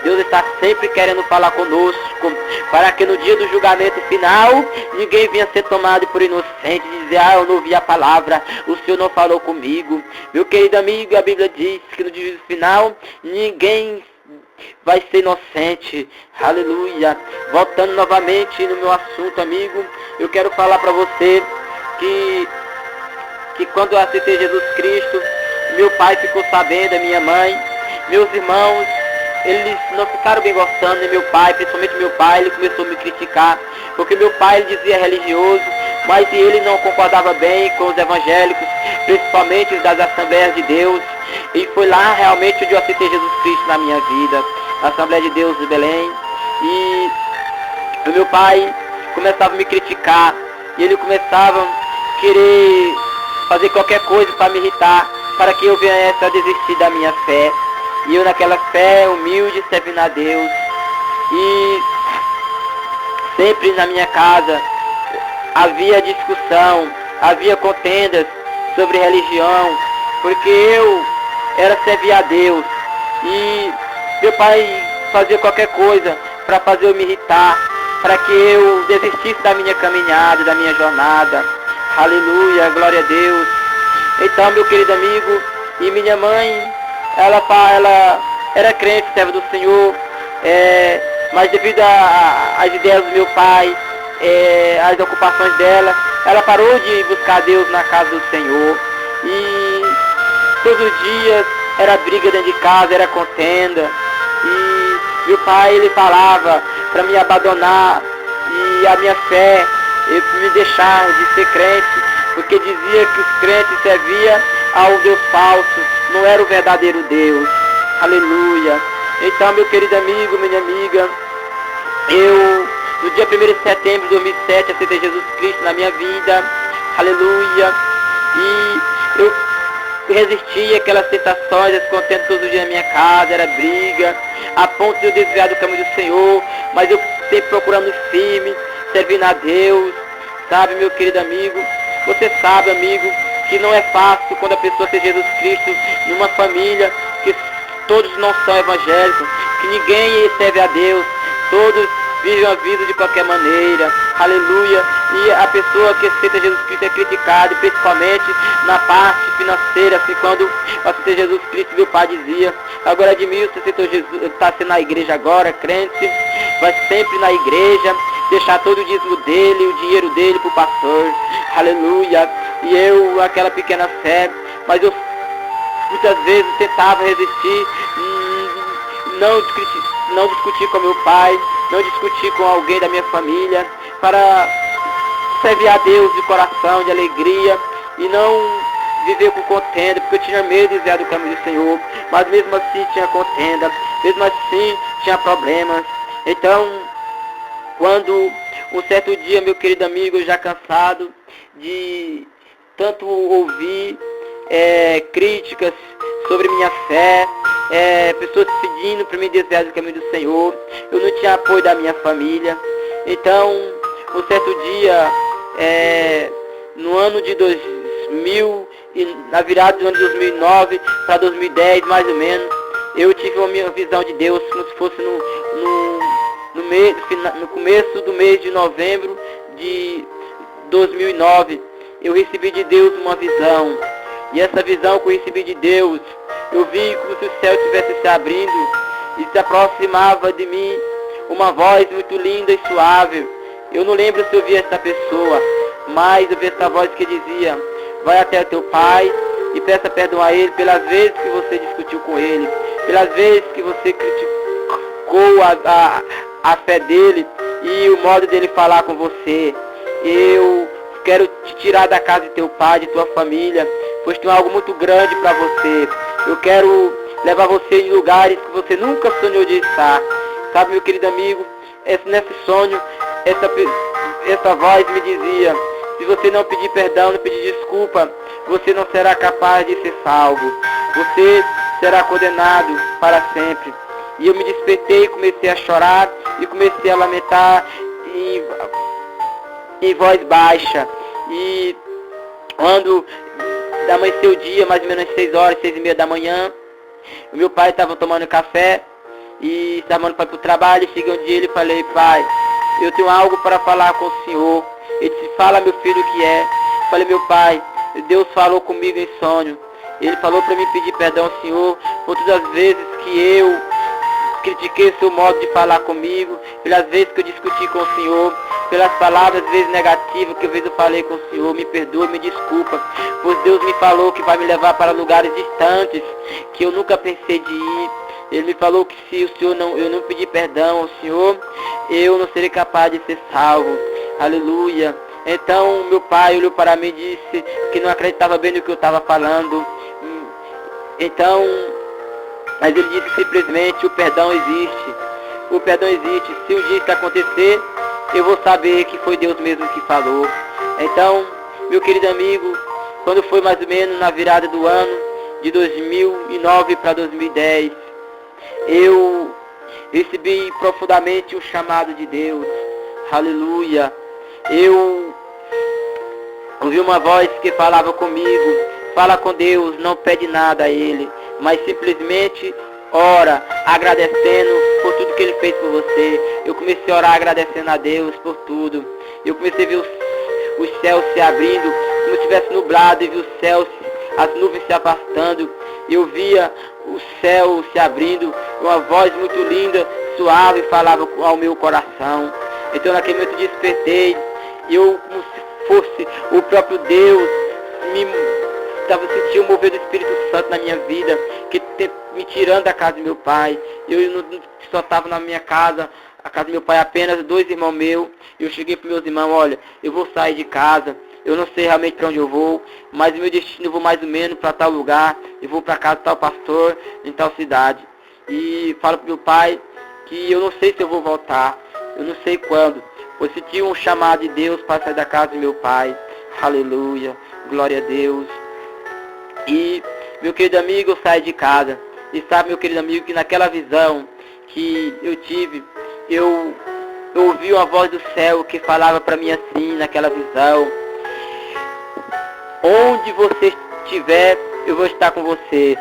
Deus está sempre querendo falar conosco, para que no dia do julgamento final, ninguém venha ser tomado por inocente, e dizer, eu não ouvi a palavra, o Senhor não falou comigo. Meu querido amigo, a Bíblia diz que no dia final, ninguém vai ser inocente, aleluia. Voltando novamente no meu assunto, amigo, eu quero falar para você que quando eu aceitei Jesus Cristo, meu pai ficou sabendo, a minha mãe, meus irmãos, eles não ficaram bem gostando de meu pai, principalmente meu pai, ele começou a me criticar, porque meu pai, ele dizia religioso, mas ele não concordava bem com os evangélicos, principalmente os das Assembleias de Deus, e foi lá realmente onde eu aceitei Jesus Cristo na minha vida, na Assembleia de Deus de Belém, e o meu pai começava a me criticar, e ele começava a querer fazer qualquer coisa para me irritar, para que eu viesse a desistir da minha fé. E eu naquela fé humilde servindo a Deus. E sempre na minha casa havia discussão, havia contendas sobre religião, porque eu era servir a Deus. E meu pai fazia qualquer coisa para fazer eu me irritar, para que eu desistisse da minha caminhada, da minha jornada. Aleluia, glória a Deus. Então, meu querido amigo, e minha mãe, ela era crente, serva do Senhor, mas devido às ideias do meu pai, às ocupações dela, ela parou de buscar Deus na casa do Senhor. E todos os dias era briga dentro de casa, era contenda. E meu pai, ele falava para me abandonar e a minha fé, me deixar de ser crente, porque dizia que os crentes serviam ao Deus falso, não era o verdadeiro Deus. Aleluia. Então, meu querido amigo, minha amiga, eu, no dia 1º de setembro de 2007, aceitei Jesus Cristo na minha vida. Aleluia. E eu resisti àquelas tentações, descontento todos os dias na minha casa, era briga, a ponto de eu desviar do caminho do Senhor, mas eu sempre procurando firme, servindo a Deus, sabe, meu querido amigo? Você sabe, amigo, que não é fácil quando a pessoa tem Jesus Cristo numa família, que todos não são evangélicos, que ninguém serve a Deus, todos vivem a vida de qualquer maneira, aleluia, e a pessoa que aceita Jesus Cristo é criticada, principalmente na parte financeira, assim, quando aceita Jesus Cristo, meu pai dizia, agora Edmilson, você aceitou Jesus, está sendo na igreja agora, crente, vai sempre na igreja, deixar todo o dízimo dele, o dinheiro dele para o pastor, aleluia, e eu, aquela pequena fé, mas eu muitas vezes tentava resistir, não discutir com meu pai, não discutir com alguém da minha família, para servir a Deus de coração, de alegria, e não viver com contenda, porque eu tinha medo de desviar do caminho do Senhor, mas mesmo assim tinha contenda, mesmo assim tinha problemas. Então, quando um certo dia, meu querido amigo, já cansado de tanto ouvir críticas sobre minha fé, pessoas pedindo para me desviar do caminho do Senhor, eu não tinha apoio da minha família. Então, um certo dia, no ano de 2000, na virada do ano de 2009 para 2010, mais ou menos, eu tive uma minha visão de Deus como se fosse no começo do mês de novembro de 2009. Eu recebi de Deus uma visão, e essa visão que eu recebi de Deus, eu vi como se o céu estivesse se abrindo e se aproximava de mim uma voz muito linda e suave. Eu não lembro se eu vi essa pessoa, mas eu vi essa voz que dizia: vai até o teu pai e peça perdão a ele pelas vezes que você discutiu com ele, pelas vezes que você criticou a fé dele e o modo dele falar com você. Eu quero te tirar da casa de teu pai, de tua família, pois tem algo muito grande para você. Eu quero levar você em lugares que você nunca sonhou de estar. Sabe, meu querido amigo, nesse sonho, essa voz me dizia: se você não pedir perdão, não pedir desculpa, você não será capaz de ser salvo. Você será condenado para sempre. E eu me despertei, comecei a chorar e comecei a lamentar em voz baixa. E quando amanheceu o dia, mais ou menos 6 horas, 6h30 da manhã, o meu pai estava tomando café e estava indo para o trabalho. Cheguei um dia e ele falei: pai, eu tenho algo para falar com o senhor. Ele disse: fala, meu filho, o que é? Falei: meu pai, Deus falou comigo em sonho. Ele falou para mim pedir perdão ao senhor por todas as vezes que eu critiquei o seu modo de falar comigo, pelas vezes que eu discuti com o senhor, pelas palavras às vezes negativas que às vezes eu falei com o senhor. Me perdoe, me desculpa, pois Deus me falou que vai me levar para lugares distantes que eu nunca pensei de ir. Ele me falou que se o senhor eu não pedir perdão ao senhor, eu não serei capaz de ser salvo. Aleluia. Então meu pai olhou para mim e disse que não acreditava bem no que eu estava falando. Então, mas ele disse simplesmente: o perdão existe. O perdão existe. Se um dia isso acontecer, eu vou saber que foi Deus mesmo que falou. Então, meu querido amigo, quando foi mais ou menos na virada do ano de 2009 para 2010, eu recebi profundamente o chamado de Deus. Aleluia. Eu ouvi uma voz que falava comigo: fala com Deus, não pede nada a Ele, mas simplesmente ora, agradecendo por tudo que Ele fez por você. Eu comecei a orar agradecendo a Deus por tudo. Eu comecei a ver os céus se abrindo, como se tivesse nublado, e vi os céus, as nuvens se afastando. eu via o céu se abrindo, uma voz muito linda, suave, falava ao meu coração. Então naquele momento despertei, e eu, como se fosse o próprio Deus, sentia o mover do Espírito Santo na minha vida, que me tirando da casa do meu pai. Eu só estava na minha casa, a casa do meu pai, apenas 2 irmãos meus. Eu cheguei para meus irmãos: olha, eu vou sair de casa, eu não sei realmente para onde eu vou, mas o meu destino eu vou mais ou menos para tal lugar, eu vou para casa de tal pastor, em tal cidade. E falo para meu pai que eu não sei se eu vou voltar, eu não sei quando. Eu senti um chamado de Deus para sair da casa do meu pai. Aleluia, glória a Deus. E, meu querido amigo, eu saí de casa. E sabe, meu querido amigo, que naquela visão que eu tive, eu ouvi uma voz do céu que falava para mim assim, naquela visão: onde você estiver, eu vou estar com você.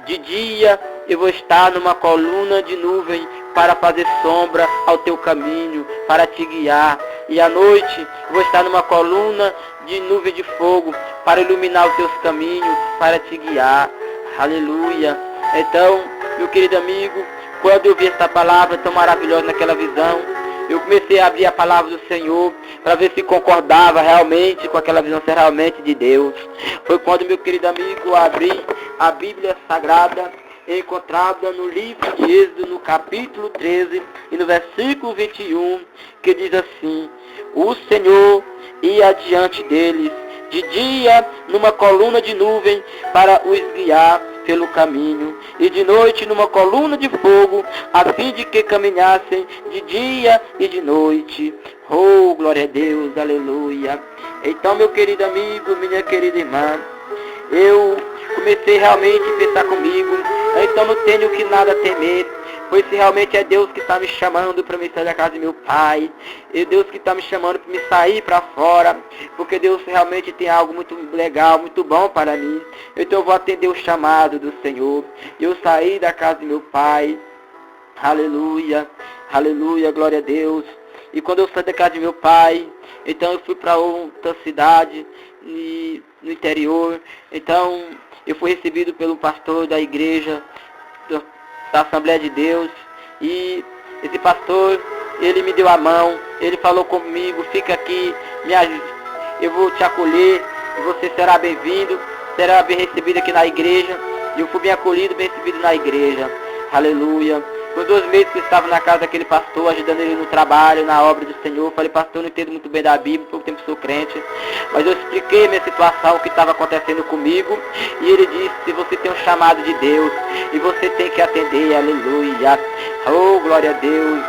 De dia, eu vou estar numa coluna de nuvem para fazer sombra ao teu caminho, para te guiar. E à noite, eu vou estar numa coluna de nuvem de fogo para iluminar os teus caminhos, para te guiar. Aleluia. Então, meu querido amigo, quando eu vi essa palavra tão maravilhosa naquela visão, eu comecei a abrir a palavra do Senhor para ver se concordava realmente com aquela visão, se era realmente de Deus. Foi quando, meu querido amigo, eu abri a Bíblia Sagrada, encontrada no livro de Êxodo, no capítulo 13 e no versículo 21, que diz assim: o Senhor ia adiante deles, de dia numa coluna de nuvem para os guiar pelo caminho, e de noite numa coluna de fogo, a fim de que caminhassem de dia e de noite. Oh, glória a Deus, aleluia. Então, meu querido amigo, minha querida irmã, eu comecei realmente a pensar comigo: então não tenho que nada temer, pois se realmente é Deus que está me chamando para me sair da casa do meu pai, é Deus que está me chamando para me sair para fora, porque Deus realmente tem algo muito legal, muito bom para mim. Então eu vou atender o chamado do Senhor. Eu saí da casa do meu pai, aleluia, aleluia, glória a Deus. E quando eu saí da casa do meu pai, então eu fui para outra cidade, no interior. Então eu fui recebido pelo pastor da igreja, da Assembleia de Deus, e esse pastor, ele me deu a mão, ele falou comigo: fica aqui, eu vou te acolher, você será bem-vindo, será bem recebido aqui na igreja. E eu fui bem acolhido, bem recebido na igreja, aleluia. Por 2 meses que eu estava na casa daquele pastor, ajudando ele no trabalho, na obra do Senhor. Falei: pastor, eu não entendo muito bem da Bíblia, pouco tempo sou crente, mas eu expliquei minha situação, o que estava acontecendo comigo. E ele disse: você tem um chamado de Deus, e você tem que atender, aleluia. Oh, glória a Deus.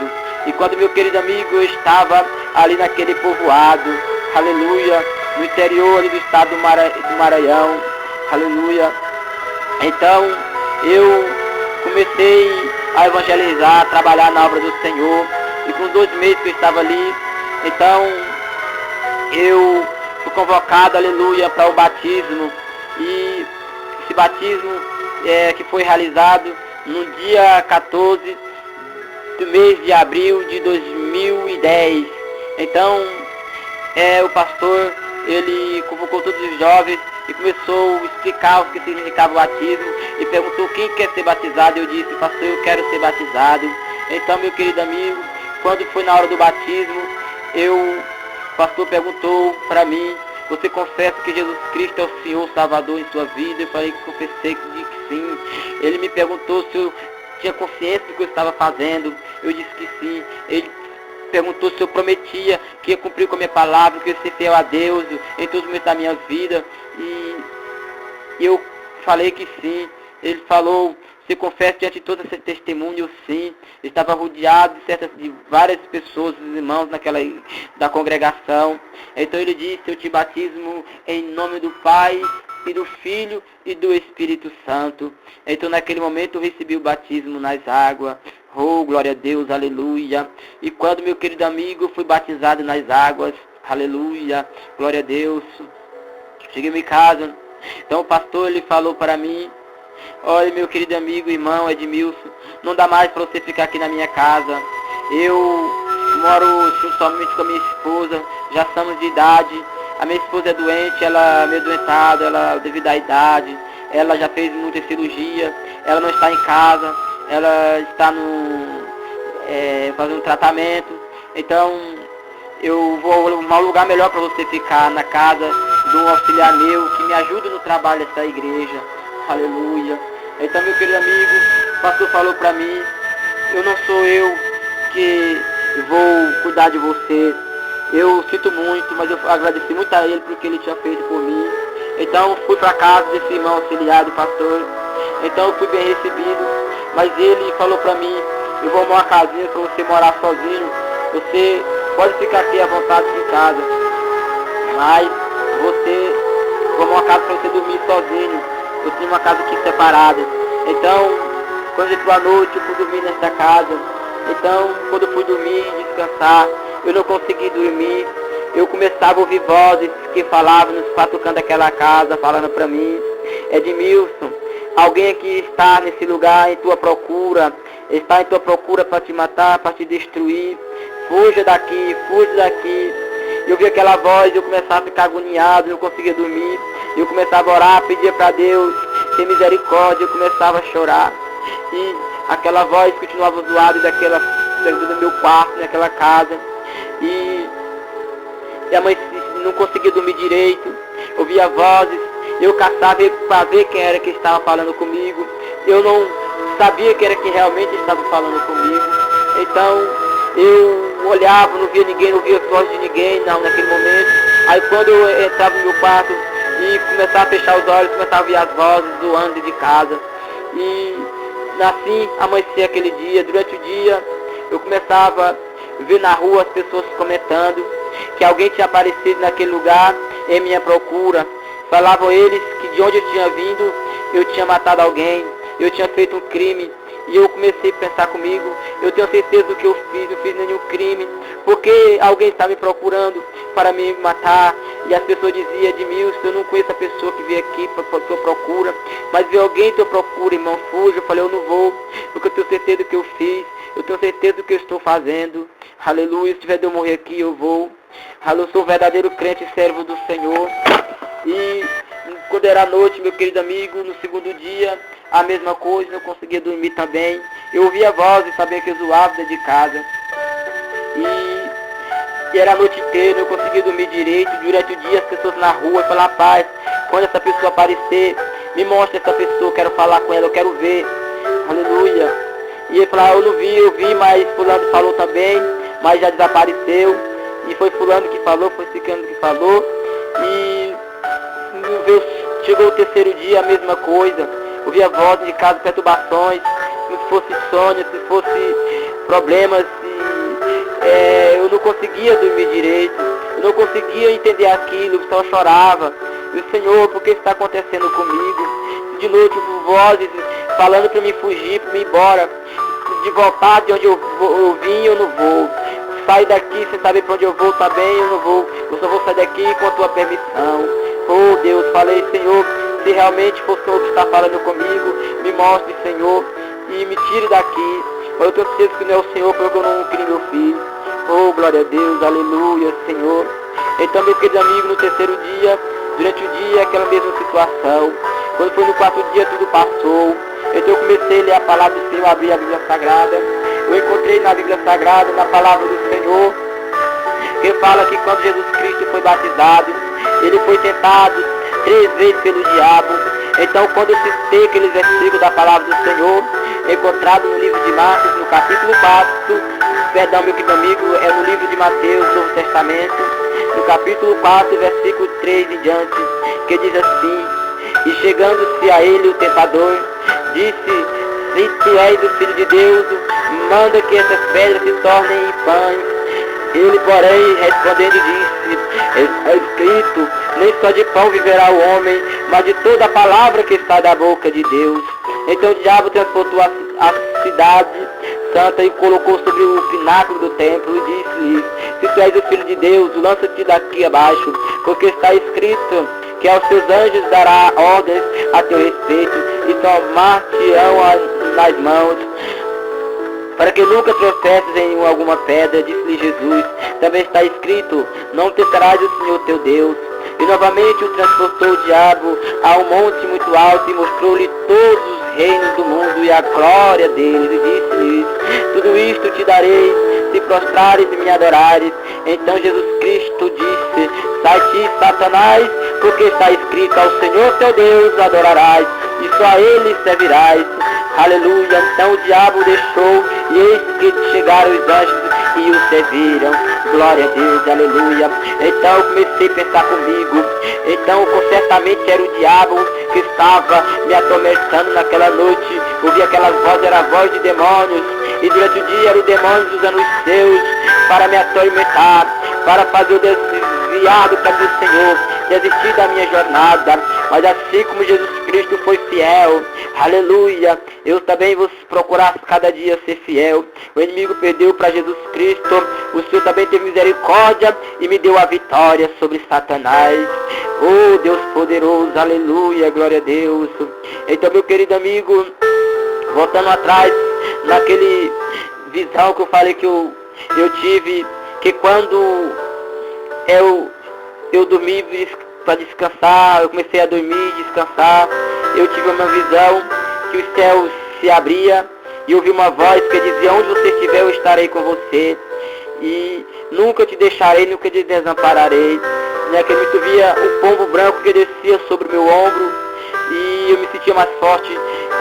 E quando, meu querido amigo, eu estava ali naquele povoado, aleluia, no interior ali do estado do Maranhão, aleluia. Então, eu comecei a evangelizar, a trabalhar na obra do Senhor. E com 2 meses que eu estava ali, então eu fui convocado, aleluia, para o batismo. E esse batismo que foi realizado no dia 14 do mês de abril de 2010. Então, o pastor, ele convocou todos os jovens e começou a explicar o que significava o batismo, e perguntou: quem quer ser batizado? Eu disse: pastor, eu quero ser batizado. Então, meu querido amigo, quando foi na hora do batismo, o pastor perguntou para mim: você confessa que Jesus Cristo é o Senhor Salvador em sua vida? Eu falei que confessei, que sim. Ele me perguntou se eu tinha consciência do que eu estava fazendo. Eu disse que sim. Ele perguntou se eu prometia que ia cumprir com a minha palavra, que eu ia ser fiel a Deus em todos os momentos da minha vida. E eu falei que sim. Ele falou: você confessa diante de todas essas testemunhas? Sim. Eu estava rodeado de várias pessoas, os irmãos da congregação. Então ele disse: eu te batismo em nome do Pai, e do Filho e do Espírito Santo. Então naquele momento eu recebi o batismo nas águas. Oh, glória a Deus, aleluia. E quando, meu querido amigo, fui batizado nas águas, aleluia, glória a Deus, cheguei em minha casa. Então o pastor, ele falou para mim: olha, meu querido amigo, irmão Edmilson, não dá mais para você ficar aqui na minha casa. Eu moro somente com a minha esposa, já somos de idade. A minha esposa é doente, ela é meio doentada, ela devido à idade. ela já fez muita cirurgia, ela não está em casa, ela está fazendo tratamento. Então, eu vou arrumar um lugar melhor para você ficar, na casa de um auxiliar meu, que me ajude no trabalho dessa igreja. Aleluia. Então, meu querido amigo, o pastor falou para mim, eu não sou eu que vou cuidar de você. Eu sinto muito, mas eu agradeci muito a ele porque ele tinha feito por mim. Então, fui para casa desse irmão auxiliar do pastor. Então, eu fui bem recebido, mas ele falou para mim, eu vou arrumar uma casinha para você morar sozinho. Você pode ficar aqui à vontade em casa, mas vou arrumar uma casa para você dormir sozinho. Eu tinha uma casa aqui separada. Então, quando entrou a noite, eu fui dormir nesta casa. Então, quando eu fui dormir, descansar, eu não consegui dormir. Eu começava a ouvir vozes que falavam nos quatro cantos daquela casa, falando para mim, Edmilson, alguém aqui está nesse lugar em tua procura, está em tua procura para te matar, para te destruir. Fuja daqui, fuja daqui. Eu vi aquela voz, eu começava a ficar agoniado, não conseguia dormir. Eu começava a orar, pedia para Deus ter misericórdia, eu começava a chorar. E aquela voz continuava zoada do meu quarto, naquela casa. E a mãe não conseguia dormir direito. Ouvia vozes, eu caçava para ver quem era que estava falando comigo. Eu não sabia quem era que realmente estava falando comigo. Então, eu olhava, não via ninguém, não via voz de ninguém, não, naquele momento. Aí quando eu entrava no meu quarto e começava a fechar os olhos, começava a ouvir as vozes zoando de casa. E assim amanhecia aquele dia. Durante o dia, eu começava a ver na rua as pessoas comentando que alguém tinha aparecido naquele lugar em minha procura. Falavam eles que de onde eu tinha vindo, eu tinha matado alguém, eu tinha feito um crime. E eu comecei a pensar comigo, eu tenho certeza do que eu fiz, não fiz nenhum crime, porque alguém está me procurando para me matar. E as pessoas diziam, Edmilson, eu não conheço a pessoa que veio aqui para tua procura, mas veio alguém tua procura, irmão, fuja. Eu falei, eu não vou, porque eu tenho certeza do que eu fiz, eu tenho certeza do que eu estou fazendo. Aleluia, se tiver de eu morrer aqui, eu vou. Eu sou um verdadeiro crente e servo do Senhor. E quando era noite, meu querido amigo, no segundo dia, a mesma coisa, não conseguia dormir também. Eu ouvia vozes, sabia que eu zoava dentro de casa. E era a noite inteira, eu conseguia dormir direito. Durante o dia, as pessoas na rua falavam, rapaz, quando essa pessoa aparecer, me mostra essa pessoa, eu quero falar com ela, eu quero ver. Aleluia. E ele falava, eu vi, mas fulano falou também, mas já desapareceu. E foi fulano que falou, foi ciclano que falou. E chegou o terceiro dia, a mesma coisa. Ouvia vozes de casa, perturbações, se fosse sonho, se fosse problemas, eu não conseguia dormir direito, eu não conseguia entender aquilo, só chorava. E o Senhor, por que está acontecendo comigo? De noite, vozes falando para mim fugir, para mim ir embora, de voltar de onde eu vim, eu não vou. Sair daqui sem saber para onde eu vou também, eu não vou. Eu só vou sair daqui com a tua permissão. Oh Deus, falei, Senhor, se realmente for o Senhor que está falando comigo, me mostre, Senhor, e me tire daqui. Eu tenho certeza que não é o Senhor, porque eu não criei meu filho. Oh, glória a Deus, aleluia, Senhor. Então, meu querido amigo, no terceiro dia, durante o dia, aquela mesma situação. Quando foi no quarto dia, tudo passou. Então eu comecei a ler a palavra do Senhor, abri a Bíblia Sagrada. Eu encontrei na Bíblia Sagrada, na palavra do Senhor, que fala que quando Jesus Cristo foi batizado, ele foi tentado 3 vezes pelo diabo. Então, quando eu citei aqueles versículos da palavra do Senhor, encontrado no livro de Marcos, no capítulo 4, perdão, meu querido amigo, é no livro de Mateus, Novo Testamento, no capítulo 4, versículo 3 em diante, que diz assim, e chegando-se a ele o tentador, disse, se tu és o Filho de Deus, manda que essas pedras se tornem em pães. Ele, porém, respondendo, disse, está escrito, nem só de pão viverá o homem, mas de toda a palavra que está da boca de Deus. Então o diabo transportou a cidade santa e colocou sobre o pináculo do templo e disse-lhe, se tu és o Filho de Deus, lança-te daqui abaixo, porque está escrito que aos seus anjos dará ordens a teu respeito e tomar-te-ão nas mãos, para que nunca tropeces em alguma pedra, disse-lhe Jesus. Também está escrito, não tentarás o Senhor teu Deus. E novamente o transportou o diabo a um monte muito alto e mostrou-lhe todos os reinos do mundo e a glória deles. E disse-lhes: tudo isto te darei, se prostrares e me adorares. Então Jesus Cristo disse: sai-te, Satanás, porque está escrito: ao Senhor teu Deus adorarás, e só a Ele servirás. Aleluia. Então o diabo deixou, e eis que chegaram os anjos e o serviram. Glória a Deus, aleluia. Então eu comecei a pensar comigo. Então certamente era o diabo que estava me atormentando naquela noite. Ouvi aquelas vozes, era a voz de demônios. E durante o dia eram os demônios usando os seus para me atormentar, para fazer o desviar do caminho do Senhor, desistir da minha jornada. Mas assim como Jesus Cristo foi fiel, aleluia, eu também vou procurar cada dia ser fiel. O inimigo perdeu para Jesus Cristo, o Senhor também teve misericórdia e me deu a vitória sobre Satanás. Oh, Deus poderoso, aleluia, glória a Deus. Então, meu querido amigo, voltando atrás, naquele visão que eu falei que eu tive, que quando eu dormi para descansar, eu comecei a dormir, descansar, eu tive uma visão que os céus se abria e ouvi uma voz que dizia: onde você estiver eu estarei com você e nunca te deixarei, nunca te desampararei. Que eu via um pombo branco que descia sobre o meu ombro e eu me sentia mais forte,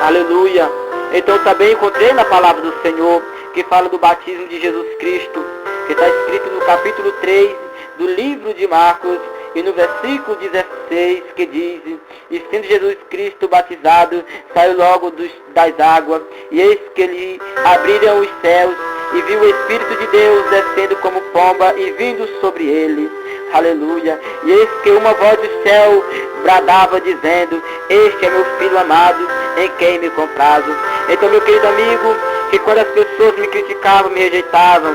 aleluia. Então também encontrei na palavra do Senhor que fala do batismo de Jesus Cristo, que está escrito no capítulo 3 do livro de Marcos, e no versículo 16, que diz: e sendo Jesus Cristo batizado, saiu logo das águas, e eis que lhe abriram os céus, e viu o Espírito de Deus descendo como pomba e vindo sobre ele. Aleluia. E eis que uma voz do céu bradava dizendo: este é meu filho amado, em quem me comprazo. Então, meu querido amigo, que quando as pessoas me criticavam, me rejeitavam,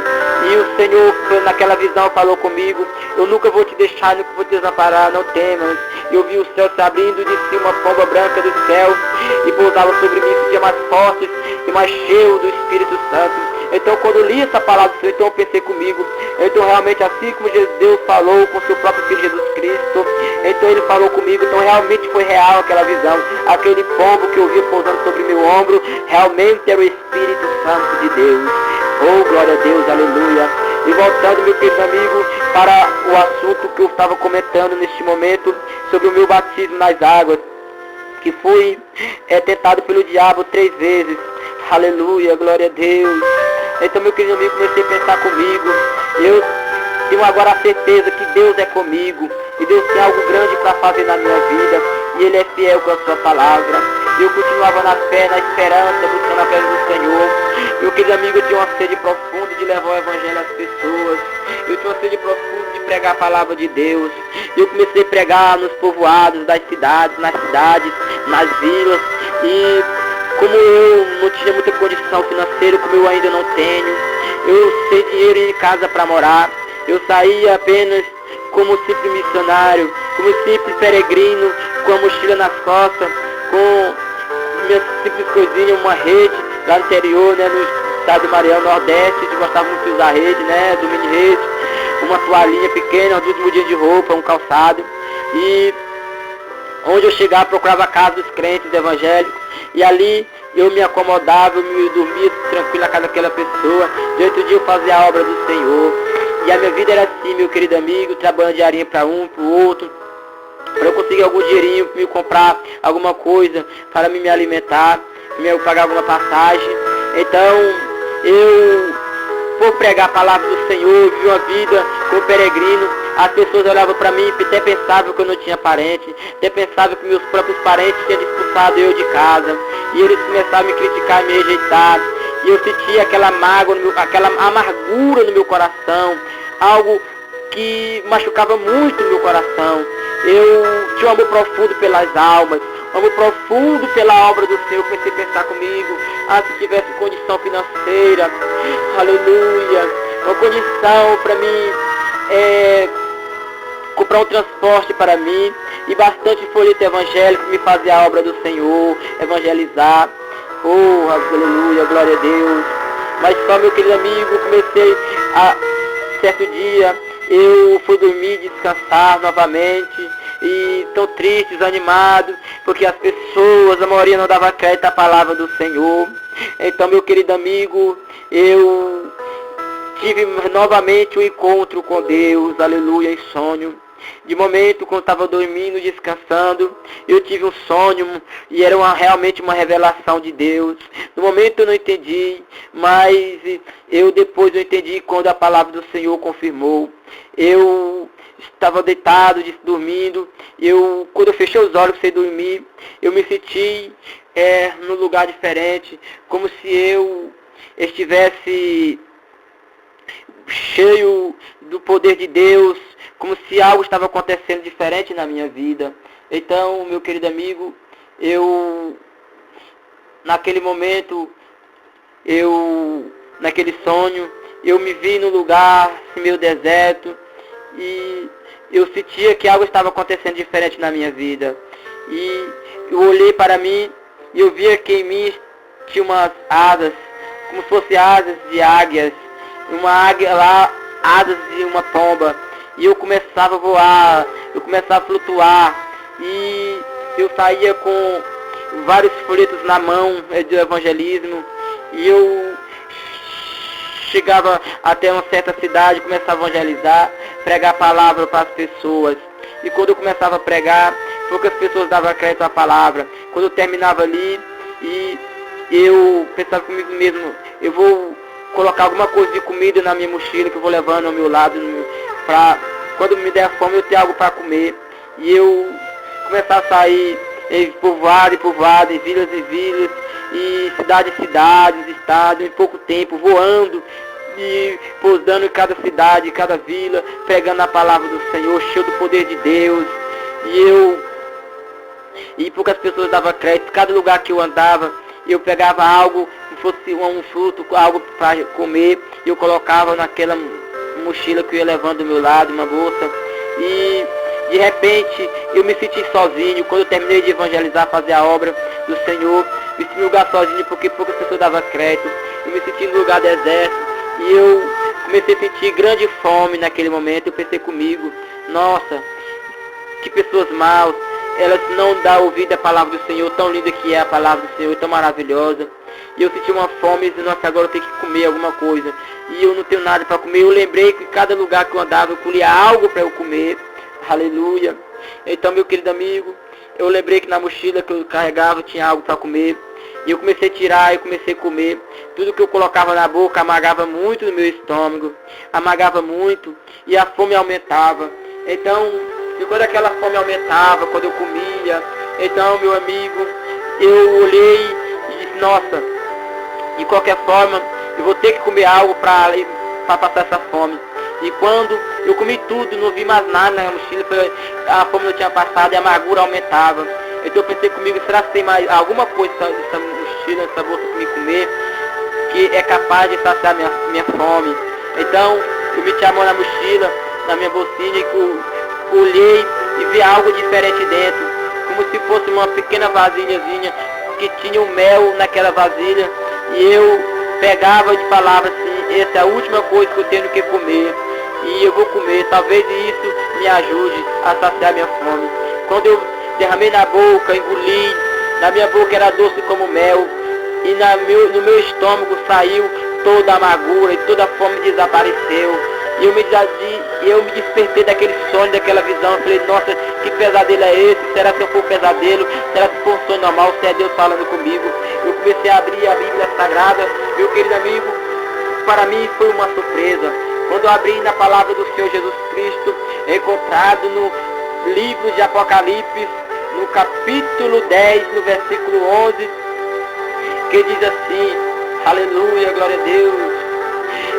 e o Senhor naquela visão falou comigo: eu nunca vou te deixar, nunca vou te desamparar, não temas. Eu vi o céu se abrindo, desci uma pomba branca do céu e pousava sobre mim, sentia mais forte e mais cheio do Espírito Santo. Então, quando eu li essa palavra do Senhor, então eu pensei comigo, então realmente assim como Deus falou com seu próprio Filho Jesus Cristo, então Ele falou comigo, então realmente foi real aquela visão. Aquele pombo que eu vi pousando sobre meu ombro, realmente era o Espírito Santo de Deus. Oh, glória a Deus, aleluia. E voltando, meu querido amigo, para o assunto que eu estava comentando neste momento, sobre o meu batismo nas águas, que fui tentado pelo diabo 3 vezes. Aleluia, glória a Deus. Então, meu querido amigo, comecei a pensar comigo. Eu tenho agora a certeza que Deus é comigo. E Deus tem algo grande para fazer na minha vida. E Ele é fiel com a sua palavra. Eu continuava na fé, na esperança, buscando a presença do Senhor. Meu querido amigo, eu tinha uma sede profunda de levar o Evangelho às pessoas. Eu tinha uma sede profunda de pregar a palavra de Deus. Eu comecei a pregar nos povoados das cidades, nas vilas. E como eu não tinha muita condição financeira, como eu ainda não tenho, eu sem dinheiro em casa para morar, eu saía apenas como simples missionário, como simples peregrino, com a mochila nas costas, com minhas simples coisinhas, uma rede lá no interior, né, no estado de Maranhão, Nordeste. A gente gostava muito de usar rede, né, do mini-rede, uma toalhinha pequena, duas mudinhas de roupa, um calçado. E onde eu chegava, procurava a casa dos crentes evangélicos, e ali eu me acomodava, eu me dormia tranquilo na casa daquela pessoa. E outro dia eu fazia a obra do Senhor. E a minha vida era assim, meu querido amigo, trabalhando diarinho para um, para o outro, para eu conseguir algum dinheirinho, para me comprar alguma coisa, para me alimentar, para eu pagar alguma passagem. Então, eu, por pregar a palavra do Senhor, vivi uma vida como peregrino. As pessoas olhavam para mim e até pensavam que eu não tinha parente, até pensavam que meus próprios parentes tinham expulsado eu de casa. E eles começaram a me criticar, a me rejeitar. E eu sentia aquela mágoa, aquela amargura no meu coração, algo que machucava muito no meu coração. Eu tinha um amor profundo pelas almas, um amor profundo pela obra do Senhor. Comecei a pensar comigo: se tivesse condição financeira, aleluia, uma condição para mim, comprar um transporte para mim, e bastante folheto evangélico, me fazer a obra do Senhor, evangelizar. Oh, aleluia, glória a Deus. Mas só, meu querido amigo, comecei a, certo dia, eu fui dormir, descansar novamente, e tão triste, desanimado, porque as pessoas, a maioria não dava crédito à palavra do Senhor. Então, meu querido amigo, eu tive novamente um encontro com Deus, aleluia, em sonho. De momento, quando estava dormindo, descansando, eu tive um sonho e era realmente uma revelação de Deus. No momento eu não entendi, mas depois eu entendi quando a palavra do Senhor confirmou. Eu estava deitado, dormindo, quando eu fechei os olhos sem dormir, eu me senti num lugar diferente, como se eu estivesse cheio do poder de Deus, como se algo estava acontecendo diferente na minha vida. Então, meu querido amigo, naquele momento, naquele sonho, eu me vi num lugar meio deserto e eu sentia que algo estava acontecendo diferente na minha vida. E eu olhei para mim e eu via que em mim tinha umas asas, como se fossem asas de águias, uma águia lá, asas de uma pomba. E eu começava a voar, eu começava a flutuar, e eu saía com vários folhetos na mão de evangelismo, e eu chegava até uma certa cidade, começava a evangelizar, pregar a palavra para as pessoas. E quando eu começava a pregar, poucas pessoas davam crédito à palavra. Quando eu terminava ali, e eu pensava comigo mesmo, eu vou colocar alguma coisa de comida na minha mochila que eu vou levando ao meu lado, para quando me der fome eu ter algo para comer. E eu começar a sair em povoado, em vilas e vilas, e cidades e cidades, estados, em pouco tempo, voando e pousando em cada cidade, em cada vila, pregando a palavra do Senhor, cheio do poder de Deus. E poucas pessoas davam crédito. Cada lugar que eu andava, eu pegava algo, se fosse um fruto, algo para comer, e eu colocava naquela mochila que eu ia levando do meu lado, uma bolsa. E de repente eu me senti sozinho. Quando eu terminei de evangelizar, fazer a obra do Senhor, me senti no lugar sozinho, porque poucas pessoas davam crédito. Eu me senti no lugar deserto, e eu comecei a sentir grande fome naquele momento. Eu pensei comigo, nossa, que pessoas maus, elas não dão ouvido à palavra do Senhor, tão linda que é a palavra do Senhor, tão maravilhosa. E eu senti uma fome e disse, nossa, agora eu tenho que comer alguma coisa. E eu não tenho nada para comer. Eu lembrei que em cada lugar que eu andava, eu colhia algo para eu comer. Aleluia. Então, meu querido amigo, eu lembrei que na mochila que eu carregava tinha algo para comer. E eu comecei a tirar, eu comecei a comer. Tudo que eu colocava na boca amagava muito no meu estômago. Amagava muito. E a fome aumentava. Então, e quando aquela fome aumentava, quando eu comia, então, meu amigo, eu olhei e disse, nossa, de qualquer forma, eu vou ter que comer algo para passar essa fome. E quando eu comi tudo, não vi mais nada na mochila, a fome não tinha passado e a amargura aumentava. Então eu pensei comigo, será que tem mais alguma coisa nessa mochila, nessa bolsa para me comer, que é capaz de saciar minha fome? Então eu meti a mão na mochila, na minha bolsinha, e olhei e vi algo diferente dentro, como se fosse uma pequena vasilhazinha que tinha um mel naquela vasilha. E eu pegava e falava assim, essa é a última coisa que eu tenho que comer, e eu vou comer, talvez isso me ajude a saciar minha fome. Quando eu derramei na boca, engoli, na minha boca era doce como mel, e no meu estômago saiu toda a amargura e toda a fome desapareceu. E eu me despertei daquele sonho, daquela visão. Eu falei, nossa, que pesadelo é esse? Será que eu for um pesadelo? Será que for um sonho normal? Se é Deus falando comigo? Eu comecei a abrir a Bíblia Sagrada. Meu querido amigo, para mim foi uma surpresa. Quando eu abri na palavra do Senhor Jesus Cristo, encontrado no livro de Apocalipse, no capítulo 10, no versículo 11, que diz assim, aleluia, glória a Deus.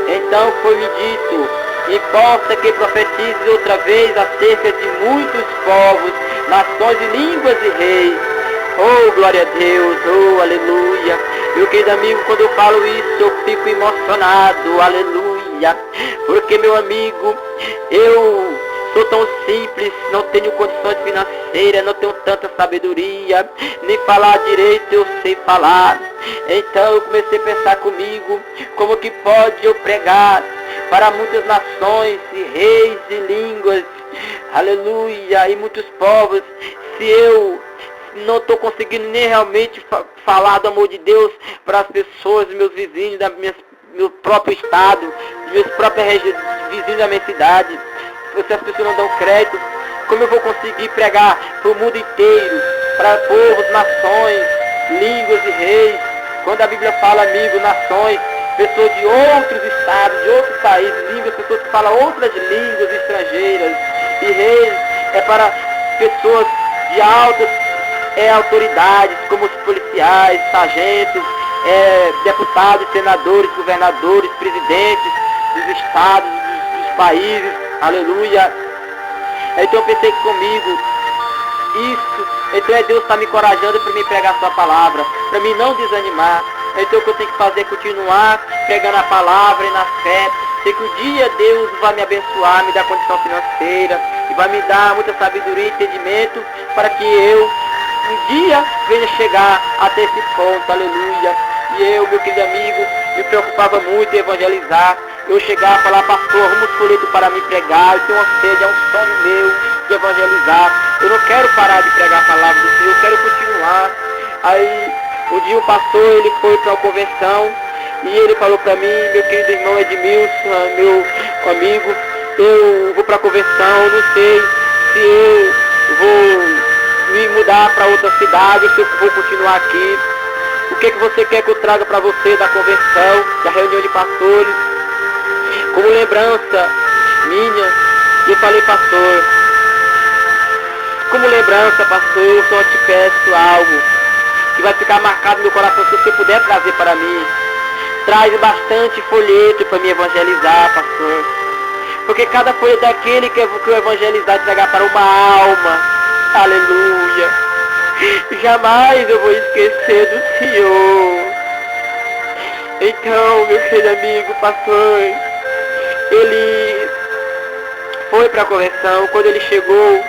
Então foi-me dito, importa que profetize outra vez acerca de muitos povos, nações e línguas e reis. Oh, glória a Deus, oh, aleluia. Meu querido amigo, quando eu falo isso, eu fico emocionado, aleluia. Porque, meu amigo, eu sou tão simples, não tenho condições financeiras, não tenho tanta sabedoria, nem falar direito eu sei falar. Então eu comecei a pensar comigo, como que pode eu pregar para muitas nações, e reis e línguas, aleluia, e muitos povos. Se eu não estou conseguindo nem realmente falar do amor de Deus para as pessoas, meus vizinhos, meu próprio estado, meus próprios vizinhos da minha cidade, se as pessoas não dão crédito, como eu vou conseguir pregar para o mundo inteiro, para povos, nações, línguas e reis? Quando a Bíblia fala, amigo, nações, pessoas de outros estados, de outros países, línguas, pessoas que falam outras línguas estrangeiras, e reis é para pessoas de altas autoridades, como os policiais, sargentos, deputados, senadores, governadores, presidentes dos estados, dos países, aleluia. Então eu pensei comigo, então Deus está me encorajando para mim pregar a sua palavra, para mim não desanimar. Então o que eu tenho que fazer é continuar pregando a palavra e na fé. Sei que um dia Deus vai me abençoar, me dar condição financeira, e vai me dar muita sabedoria e entendimento para que eu um dia venha chegar até esse ponto, aleluia. E eu, meu querido amigo, me preocupava muito em evangelizar. Eu chegar a falar, pastor, arruma um folheto para me pregar, eu tenho uma sede, é um sonho meu de evangelizar. Eu não quero parar de pregar a palavra do Senhor, eu quero continuar. Aí, um dia o pastor, ele foi para uma convenção, e ele falou para mim, meu querido irmão Edmilson, meu amigo, eu vou para a convenção, não sei se eu vou me mudar para outra cidade, se eu vou continuar aqui. O que você quer que eu traga para você da convenção, da reunião de pastores? Como lembrança minha, eu falei, pastor, como lembrança, pastor, eu só te peço algo que vai ficar marcado no meu coração, se você puder trazer para mim. Traz bastante folheto para me evangelizar, pastor. Porque cada folheto daquele que eu evangelizar, entregar para uma alma. Aleluia. Jamais eu vou esquecer do Senhor. Então, meu querido amigo, pastor, ele foi para a convenção. Quando ele chegou,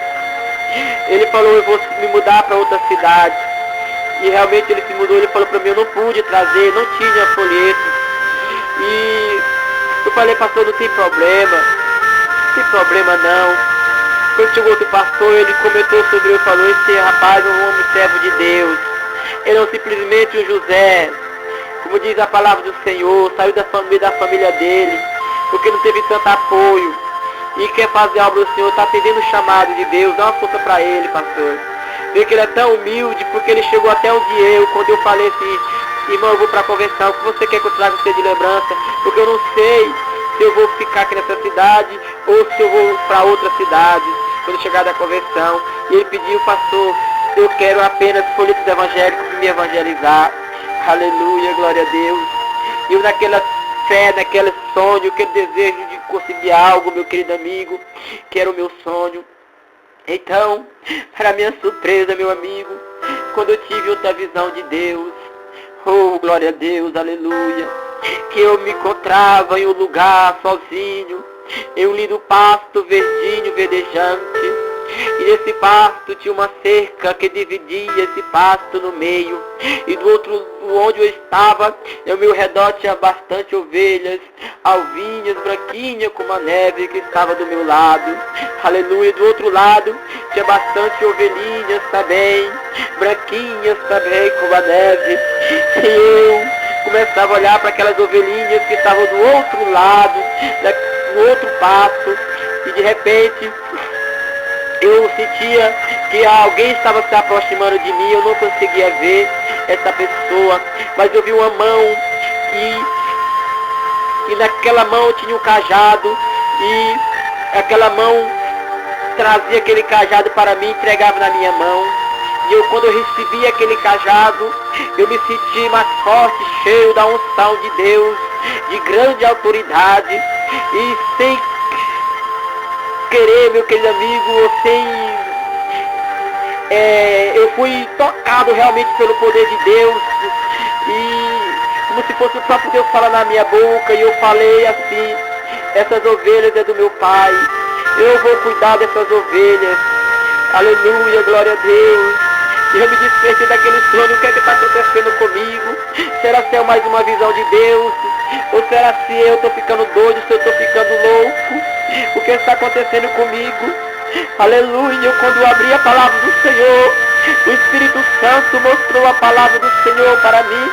ele falou, eu vou me mudar para outra cidade. E realmente ele se mudou, ele falou para mim, eu não pude trazer, não tinha folheto. E eu falei, pastor, não tem problema. Não tem problema não. Quando chegou outro pastor, ele comentou sobre eu, falou, esse rapaz é um homem servo de Deus. Ele não é simplesmente um José. Como diz a palavra do Senhor, saiu da família dele, porque não teve tanto apoio. E quer fazer a obra do Senhor, está atendendo o chamado de Deus, dá uma força para ele, pastor. Vê que ele é tão humilde, porque ele chegou até onde quando eu falei assim, irmão, eu vou para a convenção, o que você quer que eu traga você de lembrança? Porque eu não sei se eu vou ficar aqui nessa cidade, ou se eu vou para outra cidade, quando chegar da convenção. E ele pediu, pastor, eu quero apenas folhetos evangélicos para me evangelizar. Aleluia, glória a Deus. E eu naquela fé, naquele sonho, aquele desejo de conseguir algo, meu querido amigo, que era o meu sonho. Então, para minha surpresa, meu amigo, quando eu tive outra visão de Deus, oh, glória a Deus, aleluia, que eu me encontrava em um lugar sozinho, em um lindo pasto verdinho, verdejante, e nesse pasto tinha uma cerca que dividia esse pasto no meio, e do outro, onde eu estava, ao meu redor tinha bastante ovelhas, alvinhas, branquinhas como a neve que estava do meu lado, aleluia. Do outro lado tinha bastante ovelhinhas também, branquinhas também como a neve, e eu começava a olhar para aquelas ovelhinhas que estavam do outro lado, no outro pasto, e de repente eu sentia que alguém estava se aproximando de mim, eu não conseguia ver essa pessoa, mas eu vi uma mão e naquela mão tinha um cajado, e aquela mão trazia aquele cajado para mim, entregava na minha mão, e quando eu recebi aquele cajado, eu me senti mais forte, cheio da unção de Deus, de grande autoridade, e sem querer, meu querido amigo, eu fui tocado realmente pelo poder de Deus, e como se fosse o próprio Deus falando na minha boca, e eu falei assim, essas ovelhas é do meu Pai, eu vou cuidar dessas ovelhas, aleluia, glória a Deus. E eu me despertei daquele sonho, o que é que está acontecendo comigo? Será que é mais uma visão de Deus? Ou será se eu estou ficando doido, se eu estou ficando louco? O que está acontecendo comigo? Aleluia, quando eu abri a palavra do Senhor, o Espírito Santo mostrou a palavra do Senhor para mim,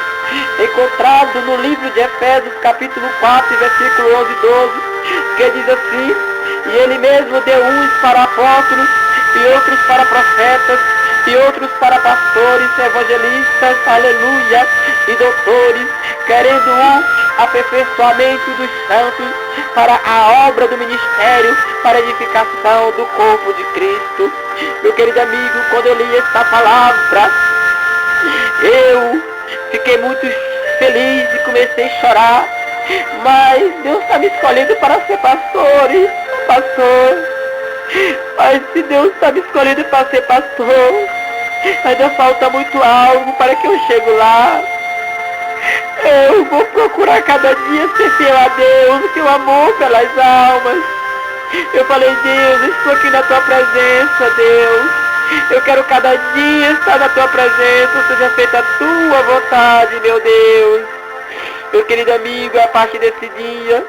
encontrado no livro de Efésios, capítulo 4, versículo 11 e 12, que diz assim: e ele mesmo deu uns para apóstolos, e outros para profetas, e outros para pastores, evangelistas, aleluia, e doutores, querendo o aperfeiçoamento dos santos para a obra do ministério, para a edificação do corpo de Cristo. Meu querido amigo, quando eu li esta palavra, eu fiquei muito feliz e comecei a chorar, mas Deus está me escolhendo para ser pastor. Mas se Deus está me escolhendo para ser pastor, ainda falta muito algo para que eu chegue lá. Eu vou procurar cada dia ser fiel a Deus, seu amor pelas almas. Eu falei: Deus, eu estou aqui na tua presença, Deus. Eu quero cada dia estar na tua presença, seja feita a tua vontade, meu Deus. Meu querido amigo, a partir desse dia,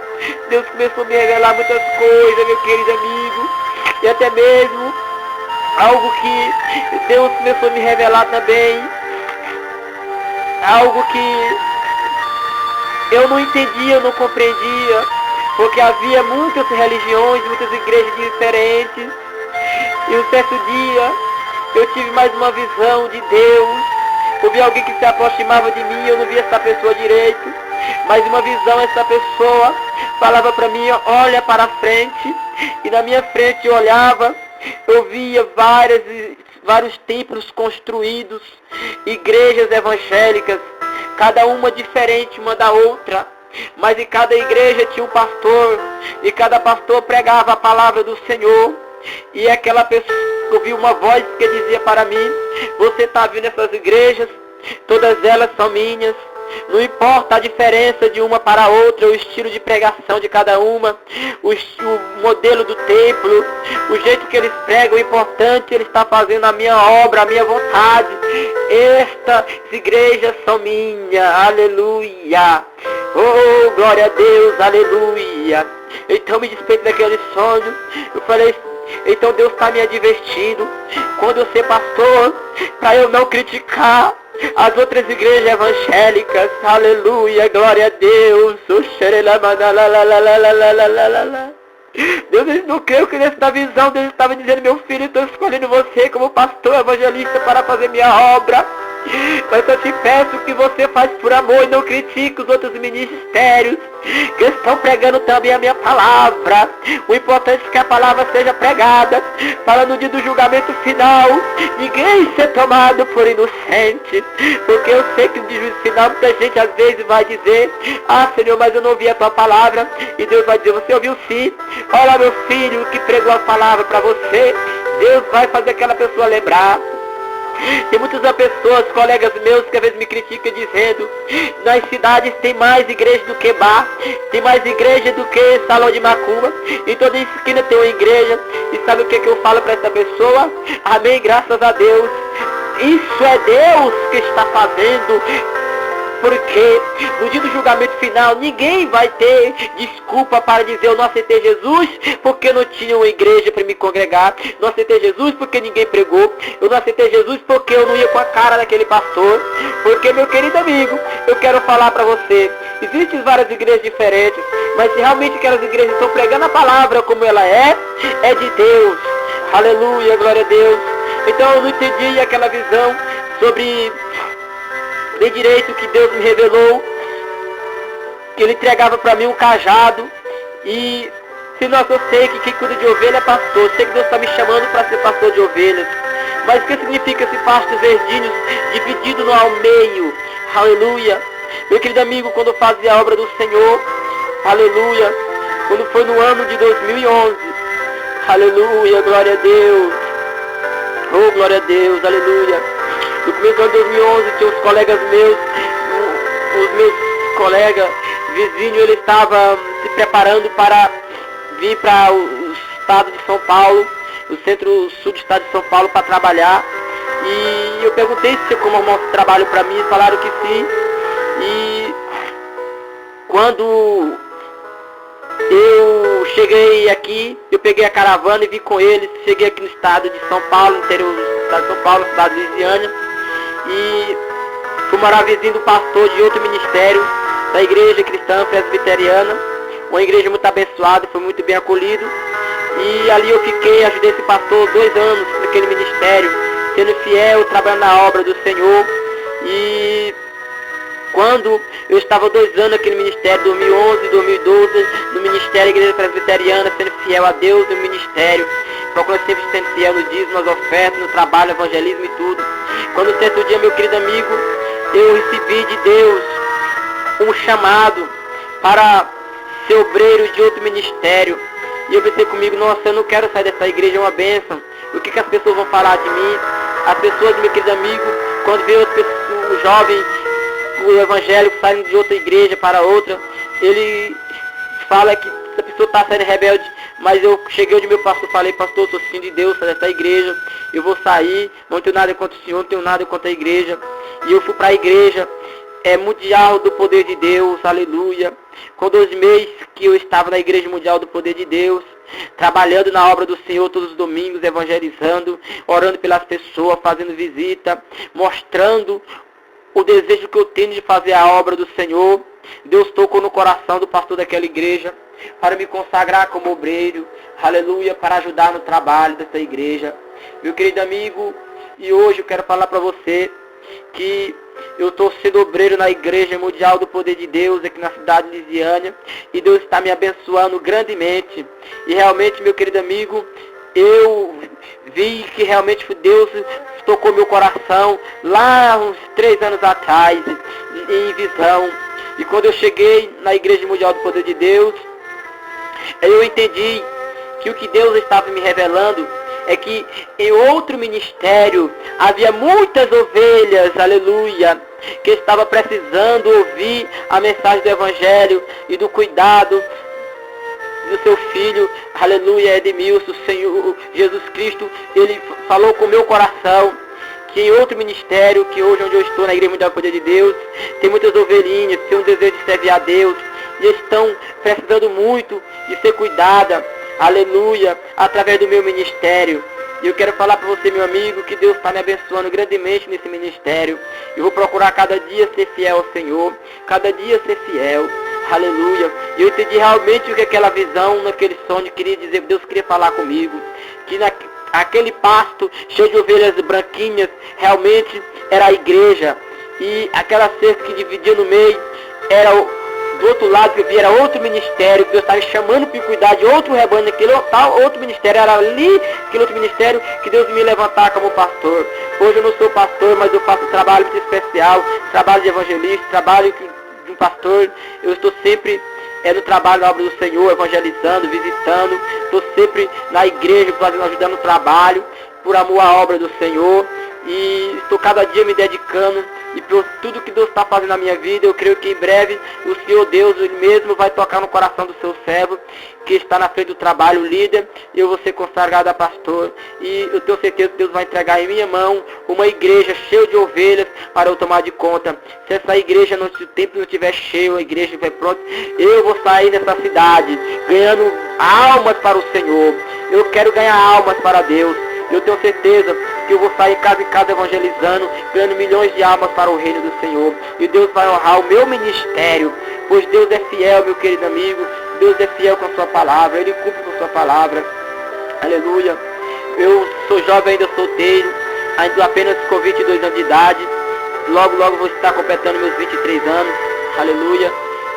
Deus começou a me revelar muitas coisas, meu querido amigo. E até mesmo algo que Deus começou a me revelar também, algo que eu não entendia, eu não compreendia, porque havia muitas religiões, muitas igrejas diferentes. E um certo dia eu tive mais uma visão de Deus. Eu vi alguém que se aproximava de mim, eu não via essa pessoa direito, mas uma visão, essa pessoa falava para mim: olha para frente. E na minha frente eu olhava, eu via vários templos construídos, igrejas evangélicas, cada uma diferente uma da outra, mas em cada igreja tinha um pastor, e cada pastor pregava a palavra do Senhor. E aquela pessoa, eu vi uma voz que dizia para mim: você está vindo essas igrejas, todas elas são minhas. Não importa a diferença de uma para a outra, o estilo de pregação de cada uma, o modelo do templo, o jeito que eles pregam, o importante, ele está fazendo a minha obra, a minha vontade. Estas igrejas são minhas, aleluia. Oh, glória a Deus, aleluia. Então me despeito daquele sonho. Eu falei: então Deus está me advertindo, quando eu ser pastor, para eu não criticar as outras igrejas evangélicas, aleluia, glória a Deus. Deus não creu que nessa visão Deus estava dizendo: meu filho, estou escolhendo você como pastor evangelista para fazer minha obra. Mas eu te peço que você faz por amor e não critique os outros ministérios que estão pregando também a minha palavra. O importante é que a palavra seja pregada, para no dia do julgamento final ninguém ser tomado por inocente. Porque eu sei que no dia do juízo final muita gente às vezes vai dizer: ah, Senhor, mas eu não ouvi a tua palavra. E Deus vai dizer: você ouviu sim. Olha, meu filho, que pregou a palavra para você. Deus vai fazer aquela pessoa lembrar. Tem muitas pessoas, colegas meus, que às vezes me criticam dizendo: nas cidades tem mais igreja do que bar, tem mais igreja do que salão de macumba, em toda esquina tem uma igreja. E sabe o que eu falo para essa pessoa? Amém, graças a Deus. Isso é Deus que está fazendo. Porque no dia do julgamento final ninguém vai ter desculpa para dizer: eu não aceitei Jesus porque não tinha uma igreja para me congregar, não aceitei Jesus porque ninguém pregou, eu não aceitei Jesus porque eu não ia com a cara daquele pastor. Porque, meu querido amigo, eu quero falar para você: existem várias igrejas diferentes, mas se realmente aquelas igrejas estão pregando a palavra como ela é de Deus. Aleluia, glória a Deus. Então eu não entendi aquela visão sobre de direito que Deus me revelou, que Ele entregava para mim um cajado. E se nós, eu sei que quem cuida de ovelha é pastor, eu sei que Deus está me chamando para ser pastor de ovelhas. Mas o que significa esse pasto verdinho dividido no ao meio? Aleluia. Meu querido amigo, quando eu fazia a obra do Senhor, aleluia, quando foi no ano de 2011, aleluia, glória a Deus, oh, glória a Deus, aleluia. No começo do ano de 2011, tinha uns colegas meus, os meus colegas vizinhos, ele estava se preparando para vir para o estado de São Paulo, o centro-sul do estado de São Paulo, para trabalhar. E eu perguntei se como arrumar um trabalho para mim, falaram que sim. E quando eu cheguei aqui, eu peguei a caravana e vim com eles, cheguei aqui no estado de São Paulo, interior do estado de São Paulo, cidade de Luisiânia, e fui morar vizinho do pastor de outro ministério, da igreja cristã presbiteriana, uma igreja muito abençoada, foi muito bem acolhido, e ali eu fiquei, ajudei esse pastor 2 anos naquele ministério, sendo fiel, trabalhando na obra do Senhor, e quando eu estava 2 anos naquele ministério, 2011, 2012, no ministério da igreja presbiteriana, sendo fiel a Deus no ministério, procurando sempre ser fiel no dízimo, nas ofertas, no trabalho, no evangelismo e tudo. Quando certo dia, meu querido amigo, eu recebi de Deus um chamado para ser obreiro de outro ministério. E eu pensei comigo, nossa, eu não quero sair dessa igreja, é uma bênção. O que as pessoas vão falar de mim? As pessoas, meu querido amigo, quando vê os jovens, o evangélico saindo de outra igreja para outra, ele fala que a pessoa está saindo rebelde, mas eu cheguei onde meu pastor, falei, pastor, eu sou filho de Deus, sai dessa igreja, eu vou sair, não tenho nada contra o Senhor, não tenho nada contra a igreja. E eu fui para a igreja mundial do poder de Deus, aleluia. Com 2 meses que eu estava na igreja mundial do poder de Deus, trabalhando na obra do Senhor todos os domingos, evangelizando, orando pelas pessoas, fazendo visita, mostrando o desejo que eu tenho de fazer a obra do Senhor. Deus tocou no coração do pastor daquela igreja para me consagrar como obreiro, aleluia, para ajudar no trabalho dessa igreja. Meu querido amigo, e hoje eu quero falar para você que eu estou sendo obreiro na igreja mundial do poder de Deus aqui na cidade de Luisiânia, e Deus está me abençoando grandemente. E realmente, meu querido amigo, eu vi que realmente Deus tocou meu coração lá uns 3 anos atrás, em visão. E quando eu cheguei na igreja mundial do poder de Deus, eu entendi que o que Deus estava me revelando é que em outro ministério havia muitas ovelhas, aleluia, que estava precisando ouvir a mensagem do evangelho e do cuidado do seu filho, aleluia, Edmilson, Senhor Jesus Cristo. Ele falou com o meu coração que em outro ministério, que hoje onde eu estou, na igreja mundial do poder de Deus, tem muitas ovelhinhas que têm um desejo de servir a Deus e estão precisando muito de ser cuidada, aleluia, através do meu ministério. E eu quero falar para você, meu amigo, que Deus está me abençoando grandemente nesse ministério. Eu vou procurar cada dia ser fiel ao Senhor, cada dia ser fiel, aleluia. E eu entendi realmente o que aquela visão, naquele sonho, queria dizer, Deus queria falar comigo, que aquele pasto cheio de ovelhas branquinhas, realmente era a igreja. E aquela cerca que dividia no meio, era do outro lado que eu vi, era outro ministério, que Deus estava me chamando para cuidar de outro rebanho, naquele outro ministério, era ali, aquele outro ministério, que Deus me levantar como pastor. Hoje eu não sou pastor, mas eu faço trabalho especial, trabalho de evangelista, trabalho de um pastor. Eu estou sempre no trabalho na obra do Senhor, evangelizando, visitando, estou sempre na igreja, ajudando no trabalho, por amor à obra do Senhor, e estou cada dia me dedicando, e por tudo que Deus está fazendo na minha vida, eu creio que em breve o Senhor Deus, Ele mesmo vai tocar no coração do seu servo, que está na frente do trabalho, líder, e eu vou ser consagrado a pastor, e eu tenho certeza que Deus vai entregar em minha mão uma igreja cheia de ovelhas para eu tomar de conta. Se essa igreja, se o templo não estiver cheio, a igreja estiver pronta, eu vou sair nessa cidade, ganhando almas para o Senhor. Eu quero ganhar almas para Deus. Eu tenho certeza que eu vou sair casa em casa evangelizando, ganhando milhões de almas para o reino do Senhor. E Deus vai honrar o meu ministério, pois Deus é fiel, meu querido amigo. Deus é fiel com a sua palavra, Ele cumpre com a sua palavra. Aleluia. Eu sou jovem ainda, solteiro, ainda apenas com 22 anos de idade. Logo, logo vou estar completando meus 23 anos. Aleluia.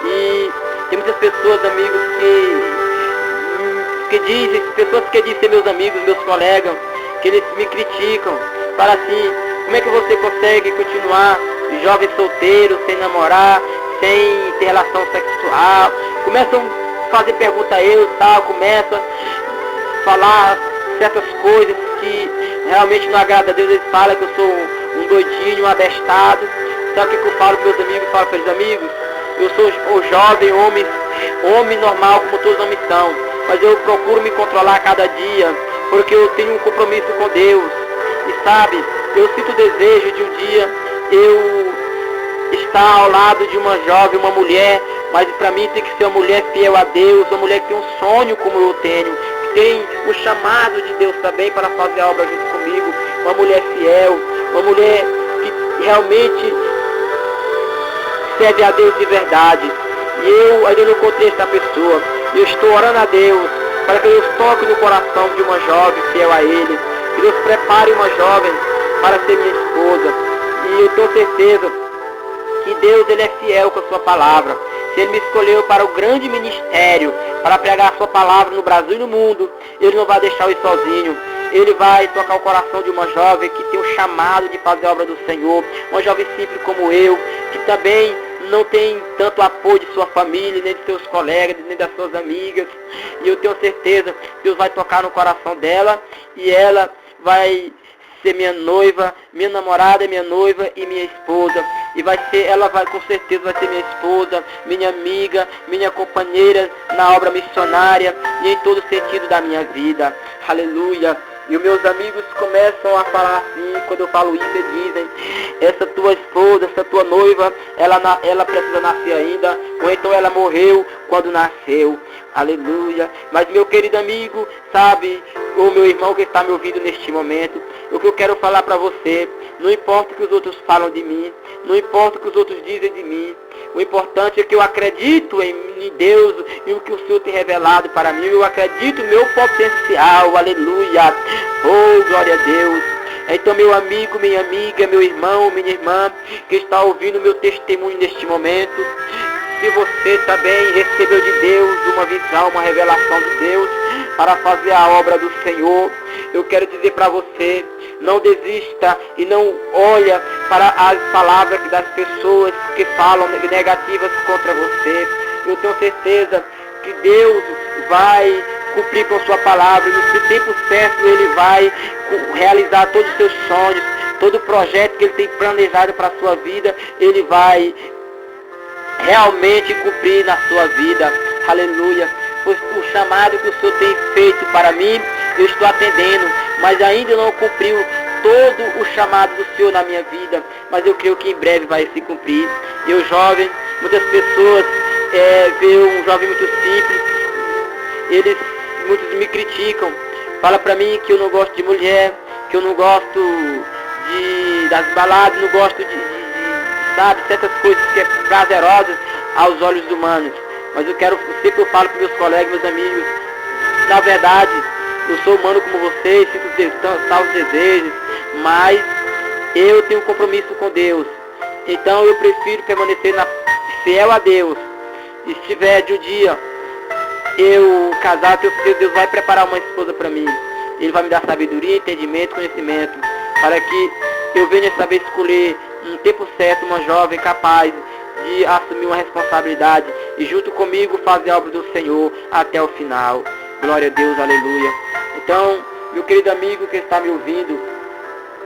E tem muitas pessoas, amigos, que dizem, pessoas que dizem ser meus amigos, meus colegas, que eles me criticam, falam assim, como é que você consegue continuar jovem solteiro, sem namorar, sem ter relação sexual? Começam a fazer pergunta a eu, tal, começam a falar certas coisas que realmente não agrada a Deus. Eles falam que eu sou um doidinho, um abestado. Sabe o que eu falo para meus amigos? Falo para eles, amigos, eu sou o jovem homem normal, como todos os homens são, mas eu procuro me controlar cada dia, porque eu tenho um compromisso com Deus. E sabe, eu sinto o desejo de um dia eu estar ao lado de uma jovem, uma mulher Mas para mim tem que ser uma mulher fiel a Deus, uma mulher que tem um sonho como eu tenho, que tem o chamado de Deus também para fazer a obra junto comigo. Uma mulher fiel, uma mulher que realmente serve a Deus de verdade. E eu ainda não encontrei essa pessoa. Eu estou orando a Deus para que Deus toque no coração de uma jovem fiel a Ele. Que Deus prepare uma jovem para ser minha esposa. E eu tenho certeza que Deus ele é fiel com a sua palavra. Se Ele me escolheu para o grande ministério, para pregar a sua palavra no Brasil e no mundo, Ele não vai deixar eu ir sozinho. Ele vai tocar o coração de uma jovem que tem o chamado de fazer a obra do Senhor. Uma jovem simples como eu, que também não tem tanto apoio de sua família, nem de seus colegas, nem das suas amigas. E eu tenho certeza que Deus vai tocar no coração dela e ela vai ser minha noiva, minha namorada, minha noiva e minha esposa. E ela vai com certeza vai ser minha esposa, minha amiga, minha companheira na obra missionária e em todo sentido da minha vida. Aleluia. E os meus amigos começam a falar assim, quando eu falo isso, eles dizem, essa tua esposa, essa tua noiva, ela precisa nascer ainda, ou então ela morreu quando nasceu. Aleluia. Mas meu querido amigo, sabe, ou meu irmão que está me ouvindo neste momento, o que eu quero falar para você, não importa o que os outros falam de mim, não importa o que os outros dizem de mim, o importante é que eu acredito em Deus e o que o Senhor tem revelado para mim. Eu acredito no meu potencial. Aleluia. Oh, glória a Deus. Então, meu amigo, minha amiga, meu irmão, minha irmã, que está ouvindo meu testemunho neste momento, se você também recebeu de Deus uma visão, uma revelação de Deus para fazer a obra do Senhor, eu quero dizer para você, não desista e não olha para as palavras das pessoas que falam negativas contra você. Eu tenho certeza que Deus vai cumprir com sua palavra e no tempo certo Ele vai realizar todos os seus sonhos, todo o projeto que Ele tem planejado para a sua vida, Ele vai realmente cumprir na sua vida. Aleluia. Pois o chamado que o Senhor tem feito para mim, eu estou atendendo, mas ainda não cumpriu todo o chamado do Senhor na minha vida, mas eu creio que em breve vai se cumprir. Eu jovem, muitas pessoas veem um jovem muito simples, muitos me criticam, fala para mim que eu não gosto de mulher, que eu não gosto das baladas, não gosto sabe, certas coisas que é prazerosas aos olhos humanos. Mas sempre eu falo para meus colegas, meus amigos, na verdade, eu sou humano como vocês, sinto tal desejos, mas eu tenho um compromisso com Deus. Então eu prefiro permanecer fiel a Deus. E se tiver de um dia eu casar, Deus vai preparar uma esposa para mim. Ele vai me dar sabedoria, entendimento, conhecimento, para que eu venha saber escolher no tempo certo uma jovem capaz de assumir uma responsabilidade e junto comigo fazer a obra do Senhor até o final. Glória a Deus, aleluia. Então, meu querido amigo que está me ouvindo,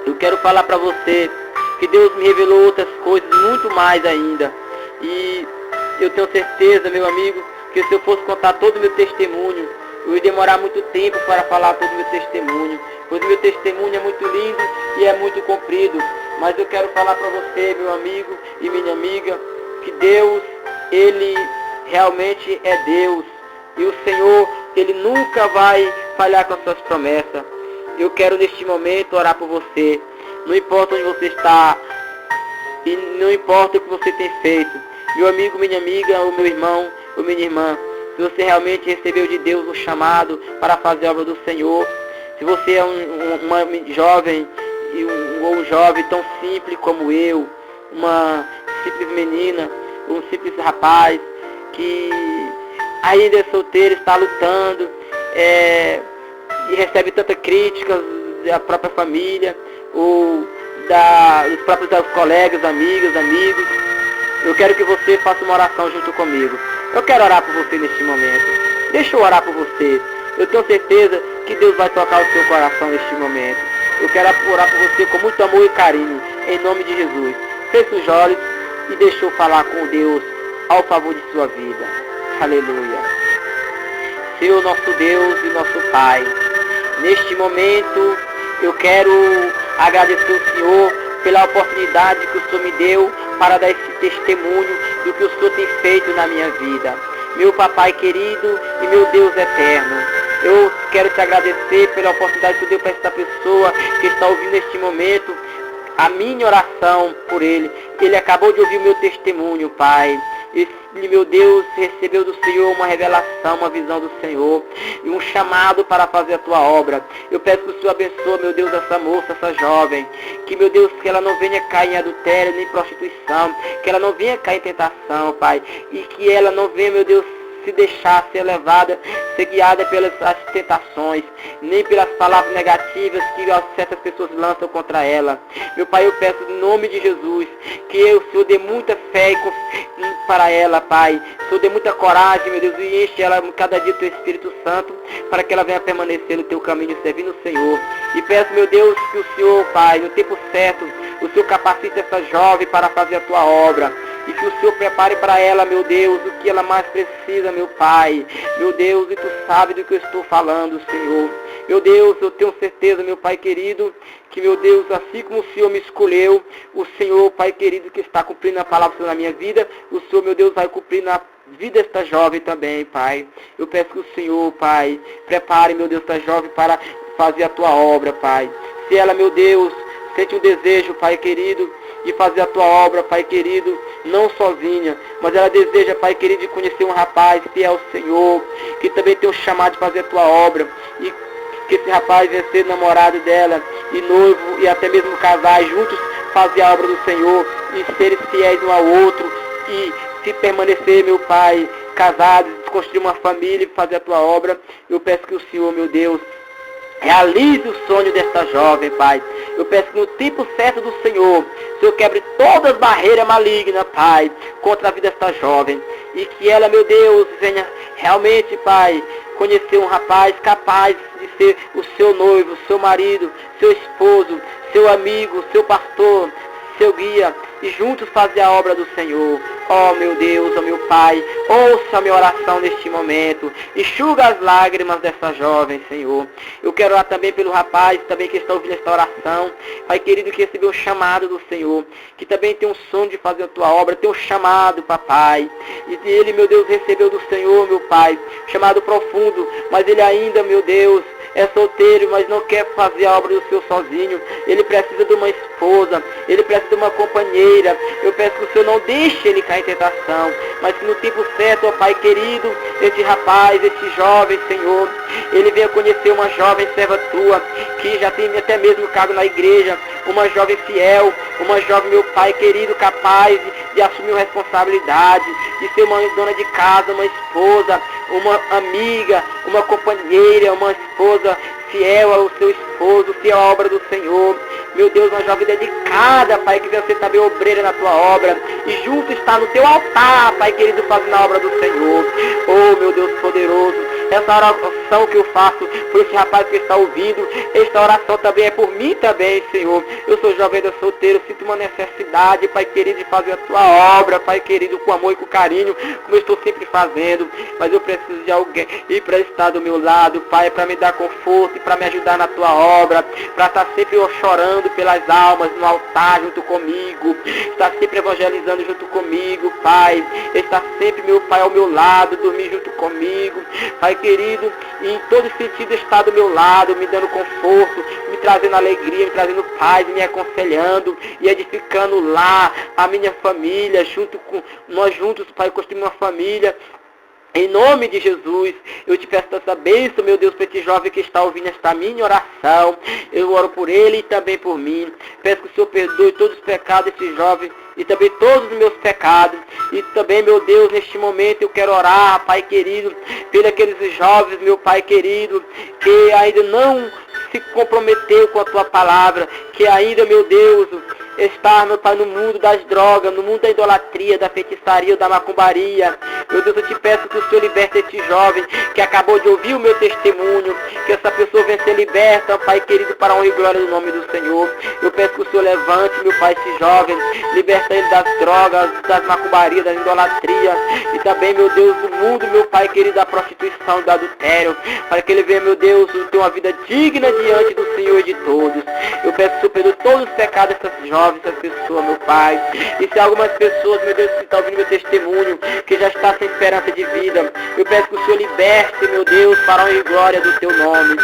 eu quero falar para você que Deus me revelou outras coisas, muito mais ainda. E eu tenho certeza, meu amigo, que se eu fosse contar todo o meu testemunho, eu ia demorar muito tempo para falar todo o meu testemunho, pois o meu testemunho é muito lindo e é muito comprido. Mas eu quero falar para você, meu amigo e minha amiga, que Deus, Ele realmente é Deus. E o Senhor, Ele nunca vai falhar com as suas promessas. Eu quero neste momento orar por você. Não importa onde você está e não importa o que você tem feito. Meu amigo, minha amiga, ou meu irmão, ou minha irmã, se você realmente recebeu de Deus um chamado para fazer a obra do Senhor, se você é uma jovem ou um jovem tão simples como eu, uma simples menina, um simples rapaz, que ainda é solteiro, está lutando, e recebe tantas críticas da própria família, ou dos próprios colegas, amigos, eu quero que você faça uma oração junto comigo. Eu quero orar por você neste momento. Deixa eu orar por você. Eu tenho certeza que Deus vai tocar o seu coração neste momento. Eu quero orar por você com muito amor e carinho, em nome de Jesus. Feche os olhos e deixa eu falar com Deus ao favor de sua vida. Aleluia. Senhor nosso Deus e nosso Pai, neste momento eu quero agradecer ao Senhor pela oportunidade que o Senhor me deu para dar esse testemunho do que o Senhor tem feito na minha vida. Meu papai querido e meu Deus eterno, eu quero te agradecer pela oportunidade que tu deu para essa pessoa que está ouvindo neste momento a minha oração por ele. Ele acabou de ouvir o meu testemunho, Pai. Ele, meu Deus, recebeu do Senhor uma revelação, uma visão do Senhor e um chamado para fazer a tua obra. Eu peço que o Senhor abençoe, meu Deus, essa moça, essa jovem. Que, meu Deus, que ela não venha cair em adultério, nem em prostituição. Que ela não venha cair em tentação, Pai. E que ela não venha, meu Deus, se deixar ser levada, ser guiada pelas tentações, nem pelas palavras negativas que certas pessoas lançam contra ela. Meu Pai, eu peço em nome de Jesus que o Senhor dê muita fé para ela, Pai. O Senhor dê muita coragem, meu Deus, e enche ela cada dia do Teu Espírito Santo, para que ela venha permanecer no Teu caminho, servindo o Senhor. E peço, meu Deus, que o Senhor, Pai, no tempo certo, o Senhor capacite essa jovem para fazer a Tua obra. E que o Senhor prepare para ela, meu Deus, o que ela mais precisa, meu Pai. Meu Deus, e Tu sabe do que eu estou falando, Senhor. Meu Deus, eu tenho certeza, meu Pai querido, que, meu Deus, assim como o Senhor me escolheu, o Senhor, Pai querido, que está cumprindo a palavra na minha vida, o Senhor, meu Deus, vai cumprir na vida desta jovem também, Pai. Eu peço que o Senhor, Pai, prepare, meu Deus, esta jovem para fazer a Tua obra, Pai. Se ela, meu Deus, sente um desejo, Pai querido, de fazer a Tua obra, Pai querido, não sozinha, mas ela deseja, Pai querido, de conhecer um rapaz fiel ao Senhor, que também tem um chamado de fazer a Tua obra, e que esse rapaz venha ser namorado dela, e noivo, e até mesmo casar juntos, fazer a obra do Senhor, e serem fiéis um ao outro, e se permanecer, meu Pai, casados, construir uma família e fazer a Tua obra. Eu peço que o Senhor, meu Deus, realize o sonho desta jovem, Pai. Eu peço que no tempo certo do Senhor, o Senhor quebre todas as barreiras malignas, Pai, contra a vida desta jovem. E que ela, meu Deus, venha realmente, Pai, conhecer um rapaz capaz de ser o seu noivo, seu marido, seu esposo, seu amigo, seu pastor, seu guia, e juntos fazer a obra do Senhor. Ó meu Deus, ó meu Pai, ouça a minha oração neste momento, enxuga as lágrimas dessa jovem, Senhor. Eu quero orar também pelo rapaz, também que está ouvindo esta oração, Pai querido, que recebeu o chamado do Senhor, que também tem um sonho de fazer a Tua obra, tem um chamado, Papai, e ele, meu Deus, recebeu do Senhor, meu Pai, chamado profundo, mas ele ainda, meu Deus, é solteiro, mas não quer fazer a obra do Senhor sozinho. Ele precisa de uma esposa, ele precisa de uma companheira. Eu peço que o Senhor não deixe ele cair em tentação, mas que no tempo certo, ó Pai querido, esse rapaz, esse jovem, Senhor, ele venha conhecer uma jovem serva Tua, que já tem até mesmo cargo na igreja, uma jovem fiel, uma jovem, meu Pai querido, capaz de assumir uma responsabilidade, de ser uma dona de casa, uma esposa, uma amiga, uma companheira, uma esposa fiel ao seu esposo, fiel à obra do Senhor. Meu Deus, uma jovem dedicada, Pai, que venha ser também obreira na Tua obra, e junto está no Teu altar, Pai querido, fazendo a obra do Senhor. Oh, meu Deus poderoso, essa oração que eu faço por esse rapaz que está ouvindo, esta oração também é por mim também, Senhor. Eu sou jovem da solteiro, sinto uma necessidade, Pai querido, de fazer a Tua obra, Pai querido, com amor e com carinho, como eu estou sempre fazendo, mas eu preciso de alguém ir para estar do meu lado, Pai, para me dar conforto e para me ajudar na Tua obra, para estar sempre chorando pelas almas no altar junto comigo, estar sempre evangelizando junto comigo, Pai, estar sempre, meu Pai, ao meu lado, dormir junto comigo, Pai querido, e em todo sentido estar do meu lado, me dando conforto, me trazendo alegria, me trazendo paz, me aconselhando e edificando lá a minha família, nós juntos, Pai, construímos uma família. Em nome de Jesus, eu te peço essa bênção, meu Deus, para esse jovem que está ouvindo esta minha oração. Eu oro por ele e também por mim. Peço que o Senhor perdoe todos os pecados desse jovem e também todos os meus pecados. E também, meu Deus, neste momento eu quero orar, Pai querido, pelos aqueles jovens, meu Pai querido, que ainda não se comprometeu com a Tua palavra, que ainda, meu Deus, está, meu Pai, no mundo das drogas, no mundo da idolatria, da feitiçaria, da macumbaria. Meu Deus, eu te peço que o Senhor liberte esse jovem que acabou de ouvir o meu testemunho, que essa pessoa venha ser liberta, Pai querido, para a honra e glória do nome do Senhor. Eu peço que o Senhor levante, meu Pai, esse jovem, liberta ele das drogas, das macumbarias, da idolatria, e também, meu Deus, do mundo, meu Pai querido, da prostituição, do adultério, para que ele venha, meu Deus, ter uma vida digna diante do Senhor e de todos. Eu peço que o Senhor perdoe todos os pecados dessas jovens, renove essas pessoas, meu Pai. E se algumas pessoas, meu Deus, que estão ouvindo meu testemunho, que já está sem esperança de vida, eu peço que o Senhor liberte, meu Deus, para a honra e glória do teu nome.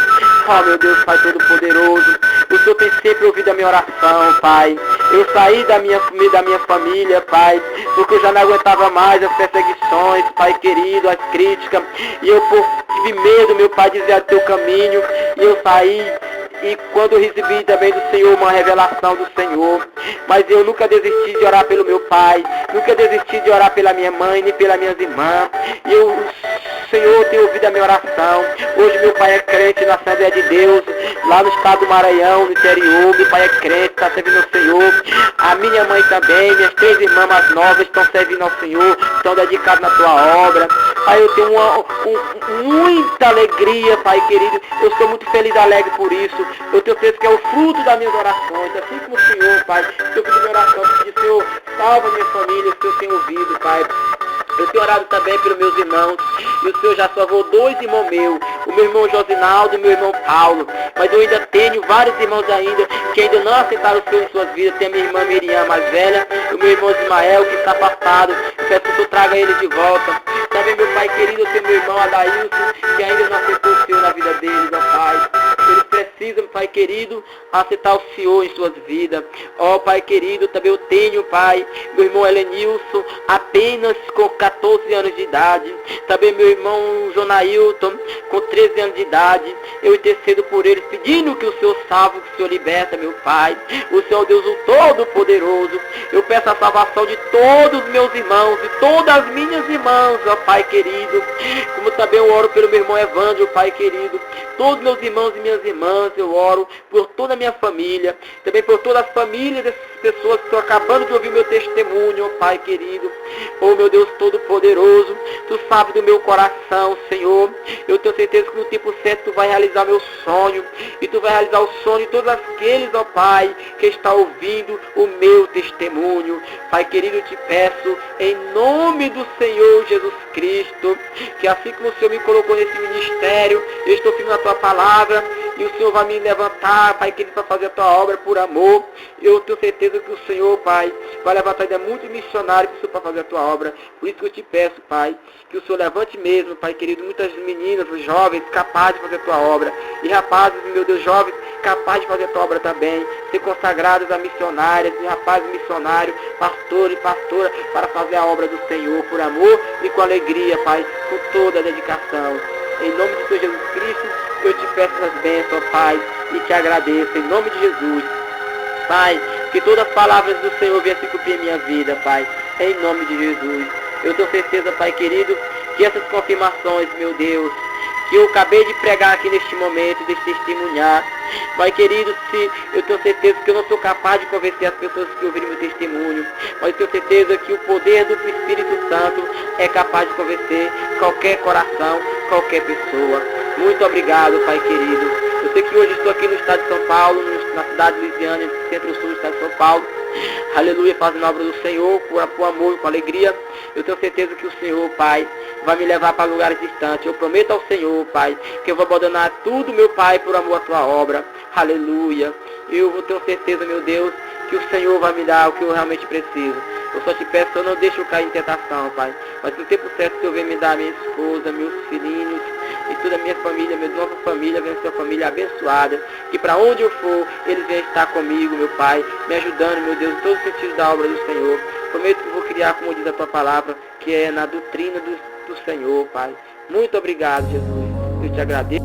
Oh, meu Deus, Pai Todo-Poderoso, o Senhor tem sempre ouvido a minha oração, Pai. Eu saí da minha família, Pai, porque eu já não aguentava mais as perseguições, Pai querido, as críticas. E eu tive medo, meu Pai, de dizer o teu caminho. E eu saí. E quando eu recebi também do Senhor uma revelação do Senhor, mas eu nunca desisti de orar pelo meu pai, nunca desisti de orar pela minha mãe, nem pelas minhas irmãs. E o Senhor tem ouvido a minha oração. Hoje meu pai é crente na Assembleia de Deus, lá no estado do Maranhão, no interior. Meu pai é crente, está servindo ao Senhor. A minha mãe também, minhas 3 irmãs mais novas estão servindo ao Senhor, estão dedicadas na tua obra. Pai, eu tenho muita alegria, Pai querido. Eu sou muito feliz e alegre por isso. Eu tenho certeza que é o fruto das minhas orações. Assim como o Senhor, Pai, eu fiz minha oração, que o Senhor salva minha família, o Senhor tem ouvido, Pai. Eu tenho orado também pelos meus irmãos, e o Senhor já salvou 2 irmãos meus, o meu irmão Josinaldo e o meu irmão Paulo. Mas eu ainda tenho vários irmãos ainda que ainda não aceitaram o Senhor em suas vidas. Tem a minha irmã Miriam mais velha, o meu irmão Ismael que está afastado. Eu peço que o Senhor traga ele de volta. Também meu pai querido, eu tenho meu irmão Adailson, que ainda não aceitou o Senhor na vida deles, ó Pai. Eles precisam, Pai querido, aceitar o Senhor em suas vidas. Ó Pai querido, também eu tenho, Pai, meu irmão Helenilson, apenas com 14 anos de idade. Também meu irmão Jonailton, com 13 anos de idade. Eu intercedo por eles, pedindo que o Senhor salve, que o Senhor liberta, meu Pai. O Senhor Deus, o Todo-Poderoso. Eu peço a salvação de todos os meus irmãos, de todas as minhas irmãs, ó Pai querido. Como também eu oro pelo meu irmão Evandro, Pai querido. Todos meus irmãos e minhas irmãs, eu oro por toda a minha família, também por todas as famílias dessas pessoas que estão acabando de ouvir meu testemunho, ó Pai querido. Oh meu Deus Todo-Poderoso, Tu sabes do meu coração, Senhor. Eu tenho certeza que no tempo certo Tu vai realizar meu sonho, e Tu vai realizar o sonho de todos aqueles, ó Pai, que está ouvindo o meu testemunho. Pai querido, eu te peço, em nome do Senhor Jesus Cristo, que assim como o Senhor me colocou nesse ministério, eu estou firme na Tua palavra, e o Senhor vai me levantar, Pai querido, para fazer a Tua obra por amor. Eu tenho certeza que o Senhor, Pai, vai levantar ainda muitos missionários para fazer a Tua obra. Por isso que eu te peço, Pai, que o Senhor levante mesmo, Pai querido, muitas meninas, jovens, capazes de fazer a Tua obra. E rapazes, meu Deus, jovens, capazes de fazer a Tua obra também. Ser consagrados a missionárias, e rapazes missionários, pastores e pastoras, para fazer a obra do Senhor por amor e com alegria, Pai, com toda a dedicação. Em nome de Senhor Jesus Cristo, eu te peço essas bênçãos, Pai, e te agradeço, em nome de Jesus. Pai, que todas as palavras do Senhor venham se cumprir em minha vida, Pai, em nome de Jesus. Eu tenho certeza, Pai querido, que essas confirmações, meu Deus, que eu acabei de pregar aqui neste momento, de testemunhar, Pai querido, se eu tenho certeza que eu não sou capaz de convencer as pessoas que ouvirem meu testemunho, mas eu tenho certeza que o poder do Espírito Santo é capaz de convencer qualquer coração, qualquer pessoa. Muito obrigado, Pai querido. Eu sei que hoje estou aqui no estado de São Paulo, na cidade de Luisiana, centro-sul do estado de São Paulo. Aleluia, fazendo a obra do Senhor, por amor, com alegria. Eu tenho certeza que o Senhor, Pai, vai me levar para lugares distantes. Eu prometo ao Senhor, Pai, que eu vou abandonar tudo, meu Pai, por amor à Tua obra. Aleluia. Eu vou ter certeza, meu Deus, que o Senhor vai me dar o que eu realmente preciso. Eu só te peço, eu não deixo eu cair em tentação, Pai. Mas no tempo certo, o Senhor vem me dar minha esposa, meus filhinhos, e toda a minha família, minha nova família, venha ser uma família abençoada. Que para onde eu for, eles venham estar comigo, meu Pai, me ajudando, meu Deus, em todos os sentidos da obra do Senhor. Prometo que vou criar, como diz a Tua palavra, que é na doutrina do Senhor, Pai. Muito obrigado, Jesus. Eu te agradeço.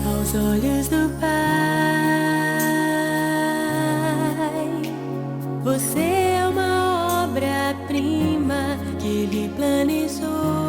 Aos olhos do Pai, você é uma obra-prima que Ele planejou.